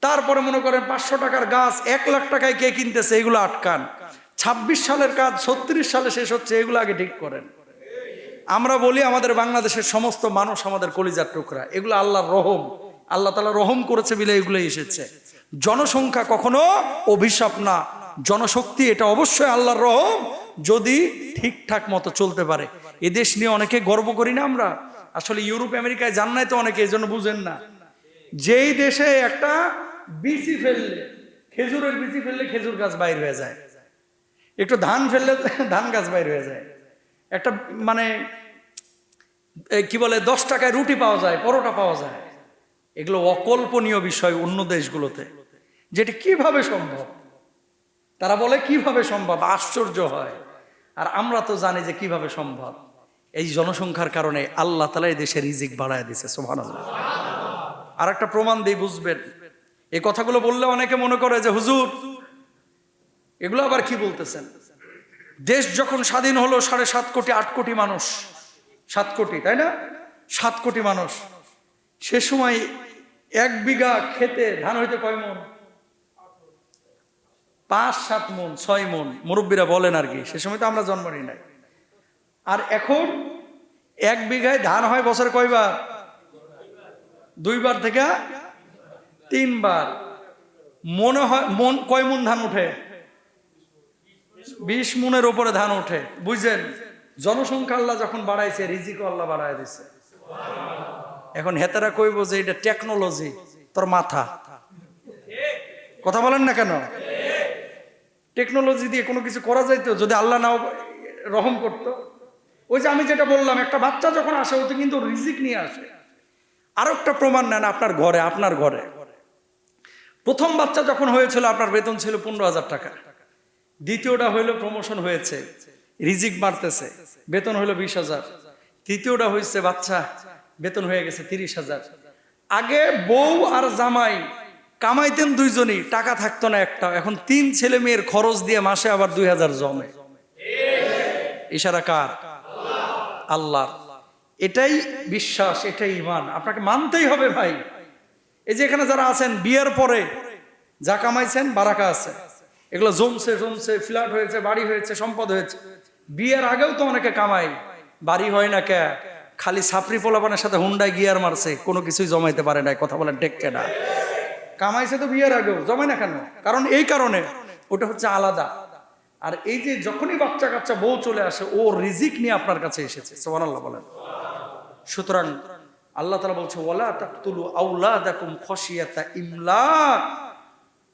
তারপরে মনে করেন 500 টাকার গাছ 1 লাখ টাকায় কে কিনতেছে, এগুলো আটকান। 26 সালের কাজ 36 সালে শেষ হচ্ছে, এগুলো আগে ঠিক করেন। আমরা বলি আমাদের বাংলাদেশের সমস্ত মানুষ আমাদের কলিজার টুকরা, এগুলো আল্লাহর রহম। আল্লাহ তাআলা রহম করেছে বলে এগুলো এসেছে। জনসংখ্যা কখনো অভিশাপ না, জনশক্তি এটা অবশ্যই আল্লাহর রহম, যদি ঠিকঠাক মতো চলতে পারে। এ দেশ নিয়ে অনেকে গর্ব করি না আমরা। আসলে ইউরোপ আমেরিকায় যান নাই তো অনেকে, এই জন্য বুঝেন না। যেই দেশে একটা বিচি ফেললে, খেজুরের বিচি ফেললে খেজুর গাছ বাইর হয়ে যায়, একটু ধান ফেললে ধান গাছ বাইর হয়ে যায়, একটা মানে কি বলে 10 টাকায় রুটি পাওয়া যায়, পরোটা পাওয়া যায়। এগুলো অকল্পনীয় বিষয় অন্য দেশগুলোতে, যেটা কিভাবে সম্ভব? তারা বলে কিভাবে সম্ভব, আশ্চর্য হয়। আর আমরা তো জানি যে কিভাবে সম্ভব। এই জনসংখ্যার কারণে আল্লাহ তাআলা এই দেশে রিজিক বাড়ায় দিয়েছে। সুবহানাল্লাহ। আর একটা প্রমাণ দিই, বুঝবেন। এই কথাগুলো বললে অনেকে মনে করে যে হুজুর এগুলো আবার কি বলতেছেন। দেশ যখন স্বাধীন হলো 7.5 কোটি 8 কোটি মানুষ, 7 কোটি, তাই না? 7 কোটি মানুষ। সে সময় 1 বিঘা খেতে ধান হইতে কয় মন? 5-7 মন, 6 মন, মুরব্বীরা বলেন আর কি। সে সময় তো আমরা জন্ম নিই নাই। আর এখন 1 বিঘায় ধান হয় বছরে কয়বার? 2 বার থেকে 3 বার। মনে হয় মন কয় মন ধান উঠে? 20 মনের উপরে ধান ওঠে, বুঝছেন? জনসংখ্যা আল্লাহ যখন বাড়াইছে, রিজিকও আল্লাহ বাড়ায় দিছে। এখন হেতারা কইব যে এটা টেকনোলজি, তোর মাথা। কথা বলেন না কেন? টেকনোলজি দিয়ে কোনো কিছু করা যাইতো যদি আল্লাহ নাও রহম করতো? ওই যে আমি যেটা বললাম, একটা বাচ্চা যখন আসে ও তো কিন্তু রিজিক নিয়ে আসে। আরো একটা প্রমাণ নেন, আপনার ঘরে প্রথম বাচ্চা যখন হয়েছিল আপনার বেতন ছিল 15,000 টাকা, দ্বিতীয়টা হইলো প্রমোশন হয়েছে, রিজিক বাড়তেছে, বেতন হইলো 20,000, তৃতীয়টা হয়েছে বাচ্চা, বেতন হয়ে গেছে 30,000। আগে বউ আর জামাই কামাইতেন দুইজনই, টাকা থাকতো না একটা। এখন 3 ছেলে মেয়ের খরচ দিয়ে মাসে আবার 2,000 জমে। ইশারা কার? আল্লাহ। এটাই বিশ্বাস, এটাই ঈমান। আপনাকে মানতেই হবে ভাই। এই যে এখানে যারা আছেন, বিয়ের পরে যা কামাইছেন বারাকা আছে, এগুলো জমছে, ফ্ল্যাট হয়েছে, বাড়ি হয়েছে, সম্পদ হয়েছে। বিয়ের আগেও তো অনেকে কামাই, বাড়ি হয় না কে? খালি ছাপরি পোলাপানের সাথে হুন্ডায় গিয়ার মারছে, কোনো কিছুই জমাইতে পারে না। কথা বলেন ঠিক কিনা? কামাইছে তো বিয়ের আগেও, জমায় না কেন? কারণ এই কারণে, ওটা হচ্ছে আলাদা। আর এই যে যখনই বাচ্চা কাচ্চা বউ চলে আসে, ও রিজিক নিয়ে আপনার কাছে এসেছে। সুবহানাল্লাহ বলেন। সুতরাং আল্লাহ তাআলা বলছে, ওয়ালা তাকতুলু আওলাদাকুম খাশিয়াতা ইমলাক,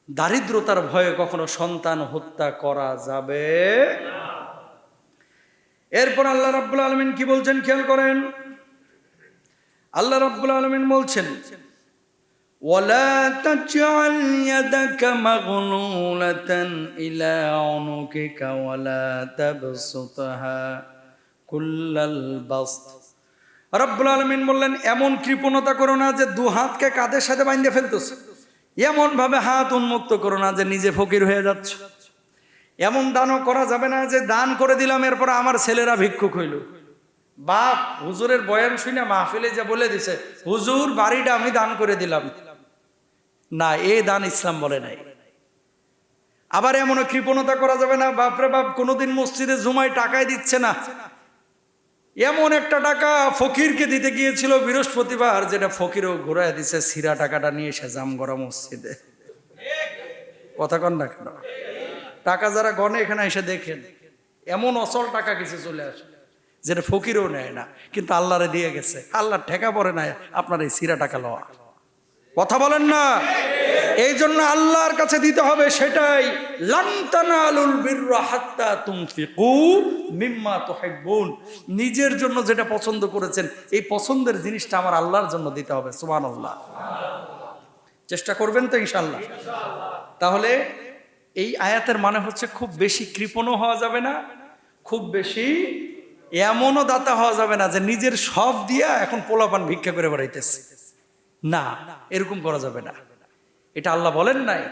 দারিদ্রতার ভয়ে কখনো সন্তান হত্যা করা যাবে না। এরপর আল্লাহ রাব্বুল আলামিন কি বলছেন খেয়াল করেন। আল্লাহ রাব্বুল আলামিন বলছেন, ওয়ালা তাজআল ইয়াদাকা মাগলুলাতান ইলা উনুকিকা ওয়ালা তাবসুতহা কুল্লাল বাসত। রাব্বুল আলামিন বললেন, এমন কৃপণতা করো না যে দু হাতকে কাঁধের সাথে বাঁধিয়ে ফেলতেছ। এমন ভাবে হাত উন্মুক্ত করো না যে নিজে ফকির হয়ে যাচ্ছ। এমন দানও করা যাবে না যে দান করে দিলাম, এরপর আমার ছেলেরা ভিক্ষুক হইল। বাপ হুজুরের বয়ান শুনে মাহফিলে যে বলে দিছে, হুজুর বাড়িটা আমি দান করে দিলাম, না, এই দান ইসলাম বলে নাই। আবার এমন কৃপণতা করা যাবে না, বাপরে বাপ কোনোদিন মসজিদে জুমায় টাকাই দিচ্ছে না, এমন একটা টাকা ফকিরকে দিতে গিয়েছিল বৃহস্পতিবার, যেটা ফকিরও ঘুরায় দিছে, সিরা টাকাটা নিয়ে এসে জামগড়া মসজিদে। কথা কন না কেন? টাকা যারা গনে এখানে এসে দেখেন, এমন অচল টাকা কিছু চলে আসে যেটা ফকিরও নেয় না, কিন্তু আল্লাহরে দিয়ে গেছে। আল্লাহ ঠেকা পড়ে না আপনার এই সিরা টাকা লওয়া। কথা বলেন না? এই জন্য আল্লাহর কাছে দিতে হবে, সেটাই লান তানালুল বিররা হাত্তা তুনফিকু মিম্মা তুহিব্বুন। নিজের জন্য যেটা পছন্দ করেছেন, এই পছন্দের জিনিসটা আমার আল্লাহর জন্য দিতে হবে। সুবহানাল্লাহ। চেষ্টা করবেন তো ইনশাআল্লাহ? তাহলে এই আয়াতের মানে হচ্ছে, খুব বেশি কৃপণও হওয়া যাবে না, খুব বেশি এমনও দাতা হওয়া যাবে না যে নিজের সব দিয়া এখন পোলাপান ভিক্ষা করে বেড়াইতেছে। না, এরকম করা যাবে না। এটা আল্লাহ বলেন নাই।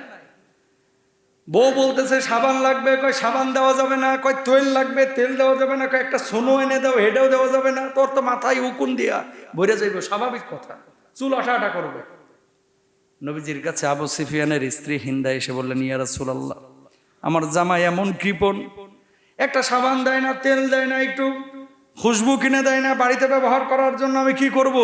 বউ বলতেছে সাবান লাগবে, কয় সাবান দেওয়া যাবে না, কয় তেল লাগবে, তেল দেওয়া যাবে না, কয় একটা সোনো এনে দাও, হেডাও দেওয়া যাবে না। তোর তো মাথায় উকুন দিয়া বইরা যাইব, স্বাভাবিক কথা, চুল আটা করবে। নবীজির কাছে আবু সুফিয়ানের স্ত্রী হিন্দা এসে বললেন, ইয়া রাসূলুল্লাহ, আমার জামাই এমন কৃপণ, একটা সাবান দেয় না, তেল দেয় না, একটু খুশবু কিনে দেয় না বাড়িতে ব্যবহার করার জন্য, আমি কি করব?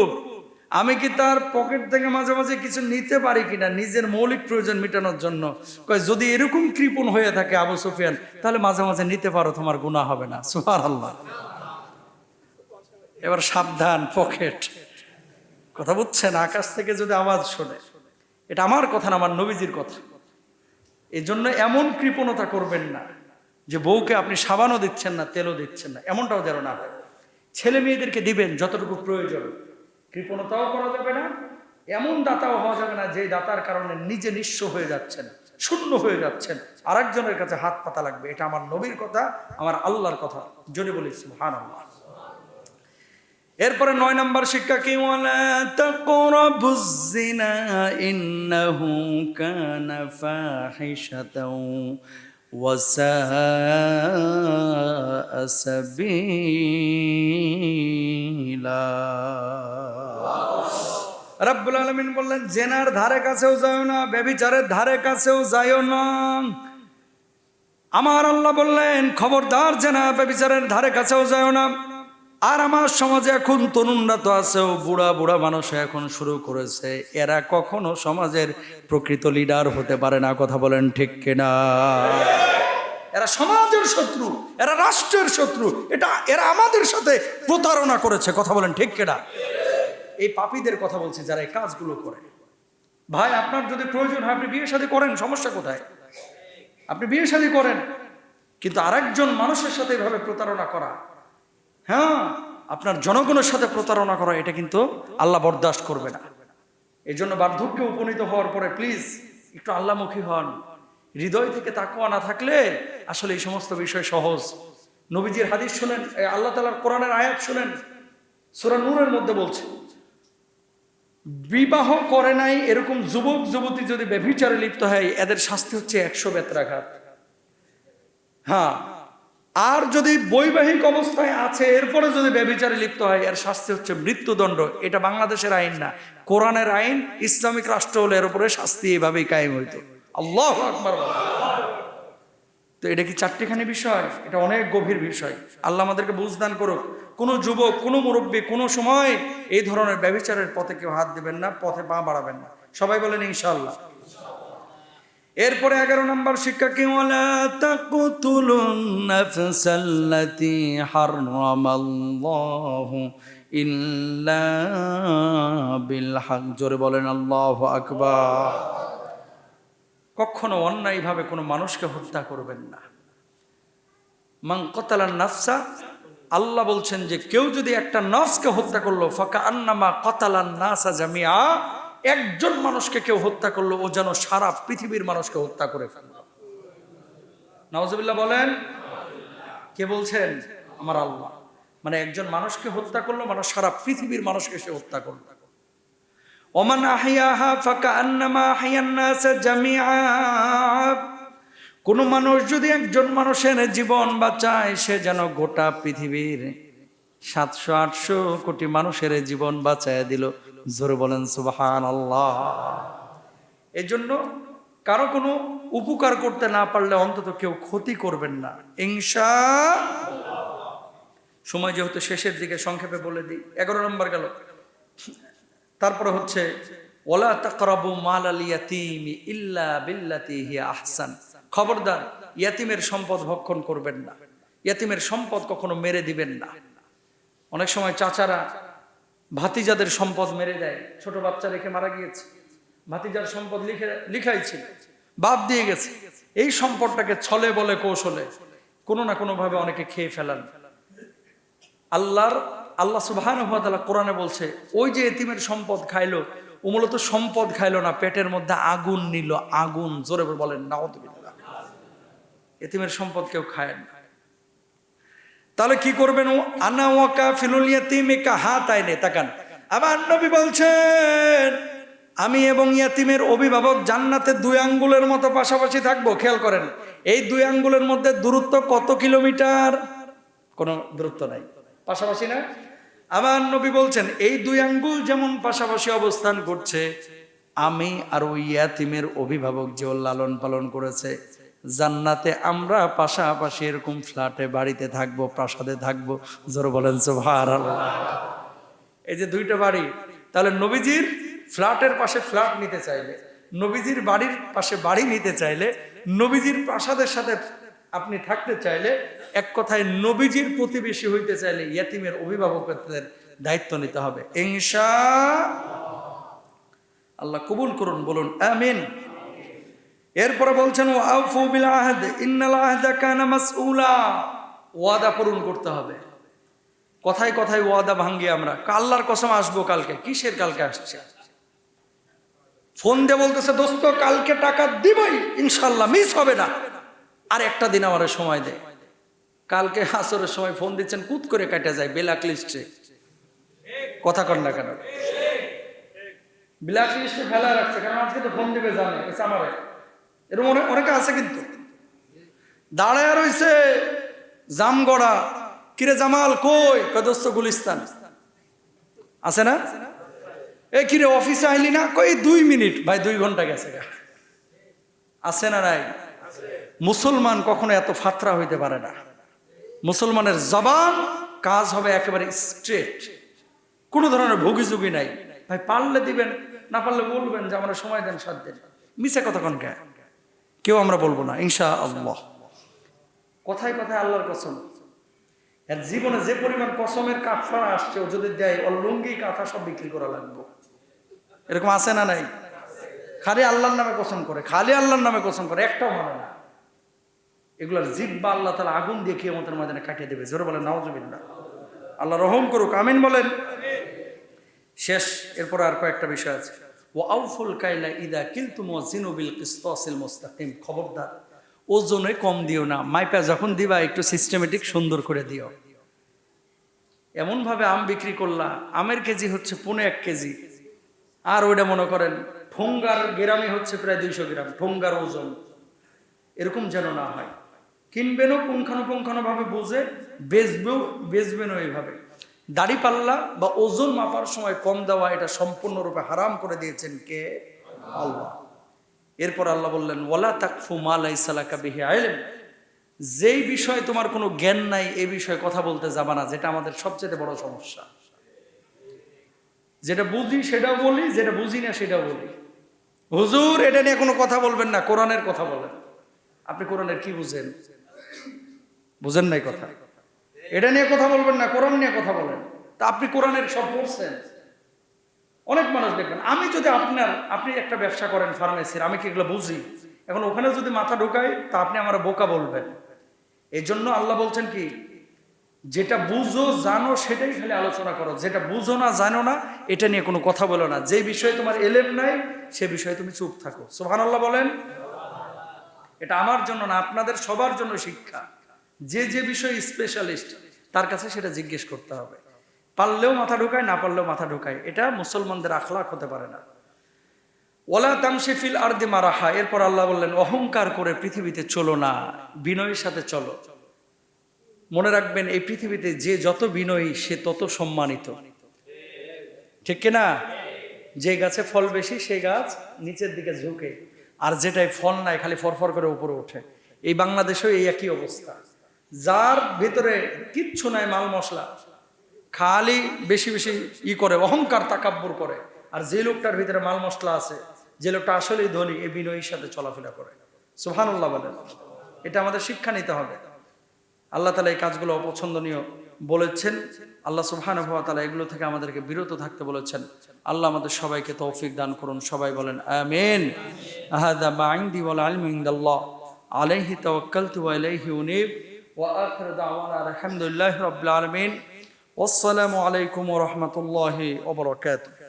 আমি কি তার পকেট থেকে মাঝে মাঝে কিছু নিতে পারি কিনা নিজের মৌলিক প্রয়োজন মেটানোর জন্য? কয়, যদি এরকম কৃপণ হয়ে থাকে আবু সুফিয়ান, তাহলে মাঝে মাঝে নিতে পারো, তোমার গুনাহ হবে না। সুবহানাল্লাহ। এবার সাবধান, পকেট। কথা বুঝছেন? আকাশ থেকে যদি আওয়াজ শোনে, এটা আমার কথা না, আমার নবীজির কথা। এই জন্য এমন কৃপণতা করবেন না যে বউকে আপনি সাবানও দিচ্ছেন না, তেলও দিচ্ছেন না, এমনটাও যেন না হয়। ছেলে মেয়েদেরকে দিবেন যতটুকু প্রয়োজন, কৃপণতাও করা যাবে না, এমন দাতাও হওয়া যাবে না যে দাতার কারণে নিজে নিঃস্ব হয়ে যাচ্ছেন, শূন্য হয়ে যাচ্ছেন, আরেকজনের কাছে হাত পাতা লাগবে। এটা আমার নবীর কথা, আমার আল্লাহর কথা। জোরে বলি সুবহানাল্লাহ। এরপরে 9 নম্বর শিক্ষা কি? ওয়ালা তাকরাবুজ জিনা ইন্নাহু কানা ফাহিশাতাও ওয়া সাআ সাবিলা। রাব্বুল আলামিন বললেন, জেনার ধারে কাছেও যাও না, ব্যভিচারের ধারে কাছেও যাইও না। আমার আল্লাহ বললেন, খবরদার জেনা ব্যভিচারের ধারে কাছেও যাও না। আর আমার সমাজে এখন তরুণরা তো আছেও, বুড়া বুড়া মানুষ এখন শুরু করেছে, এরা কখনো সমাজের প্রকৃত লিডার হতে পারে না। কথা বলেন ঠিক কিনা? এরা সমাজের শত্রু, এরা রাষ্ট্রের শত্রু, এরা আমাদের সাথে প্রতারণা করেছে। কথা বলেন ঠিক কিনা? এই পাপীদের কথা বলছি যারা এই কাজগুলো করে। ভাই, আপনার যদি প্রয়োজন হয় আপনি বিয়ে শাদী করেন, সমস্যা কোথায়? আপনি বিয়ে শাদী করেন, কিন্তু আরেকজন মানুষের সাথে এভাবে প্রতারণা করা, হ্যাঁ, আপনার জনগণের সাথে প্রতারণা করা, এটা কিন্তু আল্লাহ বরদাস্ত করবে না। এই জন্য বার্ধক্যে উপনীত হওয়ার পরে প্লিজ একটু আল্লাহমুখী হন। হৃদয় থেকে তাকওয়া না থাকলে আসলে এই সমস্ত বিষয় সহজ। নবীজির হাদিস শুনেন, আল্লাহ তাআলার কোরআনের আয়াত শুনেন, সূরা নূরের মধ্যে বলছে, বিবাহ করে নাই এরকম যুবক যুবতী যদি ব্যভিচারে লিপ্ত হয়, এদের শাস্তি হচ্ছে 100 বেত্রাঘাত। হ্যাঁ, আর যদি বৈবাহিক অবস্থায় আছে এরপরে যদি ব্যভিচারে লিপ্ত হয়, এর শাস্তি হচ্ছে মৃত্যুদণ্ড। এটা বাংলাদেশের আইন না, কোরআনের আইন। ইসলামিক রাষ্ট্র হলে এর উপরে শাস্তি এইভাবেই কায়েম হইতো। আল্লাহু আকবার। তো এটা কি চারটিখানি বিষয়? এটা অনেক গভীর বিষয়। আল্লাহ আমাদেরকে বুঝদান করুক। কোনো যুবক, কোনো মুরব্বী কোনো সময় এই ধরনের ব্যভিচারের পথে কেউ হাত দিবেন না, পথে পা বাড়াবেন না। সবাই বলেন ইনশাআল্লাহ। এরপরে 11 নম্বর শিক্ষা কি, ওয়ালা তাকতুলুন নাফসাল্লাতী হারামাল্লাহু ইল্লা বিল হক। জোরে বলেন আল্লাহু আকবার। কখনো অন্যায়ভাবে কোনো মানুষকে হত্যা করবেন না। মান কতালান নাফসা, আল্লাহ বলছেন যে কেউ যদি একটা নফসকে হত্যা করলো, ফাকা আন্নামা কতালান নাসা জামিআ, একজন মানুষকে কেউ হত্যা করলো, ও যেন সারা পৃথিবীর মানুষকে হত্যা করে ফেলল। নাউজুবিল্লাহ বলেন। কে বলছেন? আমার আল্লাহ। মানে একজন মানুষকে হত্যা করলো মানে সারা পৃথিবীর মানুষকে সে হত্যা করলো। ওমান আহইয়াহা ফাকান্নামা আহইয়ান নাস জামিআ, কোন মানুষ যদি একজন মানুষের জীবন বাঁচায়, সে যেন গোটা পৃথিবীর 700-800 কোটি মানুষের জীবন বাঁচায় দিল। জোরে বলেন সুবহানাল্লাহ। এই জন্য কারো কোনো উপকার করতে না পারলে অন্তত কেউ ক্ষতি করবেন না ইনশাআল্লাহ। সময় যেহেতু শেষের দিকে সংক্ষেপে বলে দিই, 11 নম্বর গেল। তারপরে হচ্ছে ওয়ালা তাকরাবু মালাল ইয়াতীমি ইল্লা বিল্লাতী হিয়া আহসান। খবরদার, ইয়াতিমের সম্পদ ভক্ষণ করবেন না। ইয়াতিমের সম্পদ কখনো মেরে দিবেন না। অনেক সময় চাচারা ভাতিজাদের সম্পদ মেরে দেয়। ছোট বাচ্চা রেখে মারা গিয়েছে, ভাতিজার সম্পদ লিখাইছে, বাপ দিয়ে গেছে। এই সম্পদটাকে ছলে বলে কৌশলে কোনো না কোনো ভাবে অনেকে খেয়ে ফেলান। আল্লাহ সুবহানাহু ওয়া তাআলা কোরআনে বলছে, ওই যে এতিমের সম্পদ খাইলো, ও মূলত সম্পদ খাইলো না, পেটের মধ্যে আগুন নিল। আগুন। জোরে বলেন নাউযুবিল্লাহ। এতিমের সম্পদ কেউ খায় না। তাহলে কি করবেন? আনা ওয়া কাফিলুল ইয়াতীমি কাহাতাইনি। তাকান, আবার নবী বলছেন, আমি এবং ইয়াতিমের অভিভাবক জান্নাতে 2 আঙ্গুলের মতো পাশাপাশি থাকবো। খেয়াল করেন, এই 2 আঙ্গুলের মধ্যে দূরত্ব কত কিলোমিটার? কোনো দূরত্ব নাই, পাশাপাশি না? আমার নবী বলছেন, এই 2 আঙ্গুল যেমন পাশাপাশি অবস্থান করছে, আমি আর ওই ইয়াতিমের অভিভাবক যে লালন পালন করেছে, জান্নাতে আমরা পাশাপাশি এরকম ফ্ল্যাটে, বাড়িতে থাকবো, প্রাসাদে থাকবো। জোরে বলেন সুবহানাল্লাহ। এই যে 2টা বাড়ি, তাহলে নবীজির ফ্ল্যাটের পাশে ফ্ল্যাট নিতে চাইলে, নবীজির বাড়ির পাশে বাড়ি নিতে চাইলে, নবীজির প্রাসাদের সাথে আপনি থাকতে চাইলে, এক কথায় নবীজির প্রতিবেশী হইতে চাইলে ইয়াতিমের অভিভাবকদের দায়িত্ব নিতে হবে ইনশাআল্লাহ। কবুল করুন, বলুন আমিন। এরপরে বলছেন ওয়াউফু বিল আহদ ইন্নাল আহদা কানা মাসউলা। ওয়াদা পূরণ করতে হবে। কথায় কথায় ওয়াদা ভাঙ্গি আমরা। আল্লাহর কসম আসবো কালকে। কিসের কালকে আসছে? ফোন দিয়ে বলতেছে, দোস্ত কালকে টাকা দিবই ইনশাআল্লাহ, মিস হবে না। আর একটা দিন আমার সময় দেয়। কালকে আসরের সময় ফোন দিচ্ছেন, কুত করে কাটা যায় ব্ল্যাক লিস্টে। কথা কন না কেন? ব্ল্যাক লিস্টে ফেলা রাখছে, কারণ আজকে তো ফোন দিবে জানে আমার। এরকম অনেকে আছে কিন্তু দাঁড়ায় রইছে জামগড়া। কিরে জামাল কই? দোস্ত গুলিস্তান। আছে না? এই কিরে অফিসে আইলি না? কই 2 মিনিট। ভাই 2 ঘন্টা গেছে। আছে না নাই? মুসলমান কখনো এত ফাতরা হইতে পারে না। মুসলমানের জবান কাজ হবে একেবারে স্ট্রেট, কোনো ধরনের ভুগিঝুগি নাই। ভাই পারলে দিবেন, না পারলে বলবেন যে আমরা সময় দেন 7 দিন। মিছে কথা কোন কেউ আমরা বলবো না ইনশাআল্লাহ। কথায় কথায় আল্লাহর কসম। এর জীবনে যে পরিমাণ কসমের কাফারা আসছে, ও যদি দেয় ওর লুঙ্গি কাঁথা সব বিক্রি করা লাগবে। এরকম আছে না নাই? খালি আল্লাহর নামে কসম করে, খালি আল্লাহর নামে কসম করে, একটাও মানে না। এগুলোর জিব্বা আল্লাহ তাআলা আগুন দিয়ে কিয়ামতের ময়দানে কাটিয়ে দেবে। জোরে বলেন নাউজুবিল্লাহ। আল্লাহ রহম করুক, আমিন বলেন। শেষ, এরপর আর কয়েকটা বিষয় আছে। ওয়া আউফুল কাইলা ইদা কিলতুম ওয়াজিনু বিল কিসতাসিল মুস্তাকিম। খবরদার ওজনে কম দিও না, মাইপা যখন দিবা একটু সিস্টেমেটিক সুন্দর করে দিও। এমন ভাবে আম বিক্রি করলা, আমের কেজি হচ্ছে 1.5 কেজি, আর ওইটা মনে করেন ঠোঙ্গার গ্রামে হচ্ছে প্রায় 200 গ্রাম, ঠোঙ্গার ওজন। এরকম যেন না হয়। কিনবেনও পুঙ্খানুপুঙ্খানু ভাবে বুঝে, বেচবেনও এইভাবে। দাড়ি পাল্লা বা ওজন মাপার সময় কম দেওয়া, এটা সম্পূর্ণরূপে হারাম করে দিয়েছেন কে? আল্লাহ। এরপর আল্লাহ বললেন ওয়ালা তাকফু মা লাইসা লাকা বিহি ইলম। যেই বিষয়ে তোমার কোনো জ্ঞান নাই, এই বিষয়ে কথা বলতে যাবা না, যেটা আমাদের সবচেয়ে বড় সমস্যা। যেটা বুঝি সেটাও বলি, যেটা বুঝি না সেটাও বলি। হুজুর এটা নিয়ে কোনো কথা বলবেন না, কোরআনের কথা বলেন। আপনি কোরআনের কি বুঝেন? বুঝেন নাই কথা। এটা নিয়ে কথা বলবেন না, কোরআন নিয়ে কথা বলেন। তা আপনি কোরআনের সব পড়ছেন? অনেক মানুষ দেখবেন, আমি যদি আপনি একটা ব্যবসা করেন ফার্মেসির, আমি কি এগুলো বুঝি? এখন ওখানে যদি মাথা ঢোকাই তা আপনি আমার বোকা বলবেন। এই জন্য আল্লাহ বলছেন কি, যেটা বুঝো জানো সেটাই খালি আলোচনা করো, যেটা বুঝো না জানো না এটা নিয়ে কোনো কথা বলো না। যে বিষয়ে তোমার এলেম নাই সে বিষয়ে তুমি চুপ থাকো। সুবহানাল্লাহ বলেন। এটা আমার জন্য না, আপনাদের সবার জন্য শিক্ষা। যে যে বিষয়ে স্পেশালিস্ট তার কাছে সেটা জিজ্ঞেস করতে হবে। পারলেও মাথা ঢোকায়, না পারলেও মাথা ঢোকায়, এটা মুসলমানদের আখলাক হতে পারে না। ওয়ালা তামশি ফিল আরদি মারাহা। এরপর আল্লাহ বললেন অহংকার করে পৃথিবীতে চলো না, বিনয়ের সাথে চলো। মনে রাখবেন এই পৃথিবীতে যে যত বিনয়ী সে তত সম্মানিত, ঠিক কিনা? যে গাছে ফল বেশি সেই গাছ নিচের দিকে ঝুঁকে, আর যেটাই ফল নাই খালি ফরফর করে উপরে ওঠে। এই বাংলাদেশেও এই একই অবস্থা। যার ভিতরে কিচ্ছু নাই মাল মশলা, খালি বেশি বেশি করে অহংকার তাকাব্বুর করে, আর যে লোকটার ভিতরে মাল মশলা আছে, যে লোকটা আসলেই ধনী, এই বিনয়ীর সাথে চলাফেরা করে। সুবহানাল্লাহ বলেন। এটা আমাদের শিক্ষা নিতে হবে। আল্লাহ তাআলা এই কাজগুলো অপছন্দনীয় বলেছেন। আল্লাহ সুবহানাহু ওয়া তাআলা এগুলো থেকে আমাদেরকে বিরত থাকতে বলেছেন। আল্লাহ আমাদের সবাইকে তৌফিক দান করুন। সবাই বলেন আমিন। আহাদা মা ইনদি ওয়াল ইলমু ইনদাল্লাহ আলাইহি তাওয়াক্কালতু ওয়া ইলাইহি উনীব ওয়া আখিরু দাওয়ানা আলহামদুলিল্লাহি রাব্বিল আলামিন। ওয়াসসালামু আলাইকুম ওয়া রাহমাতুল্লাহি ওয়া বারাকাতুহু।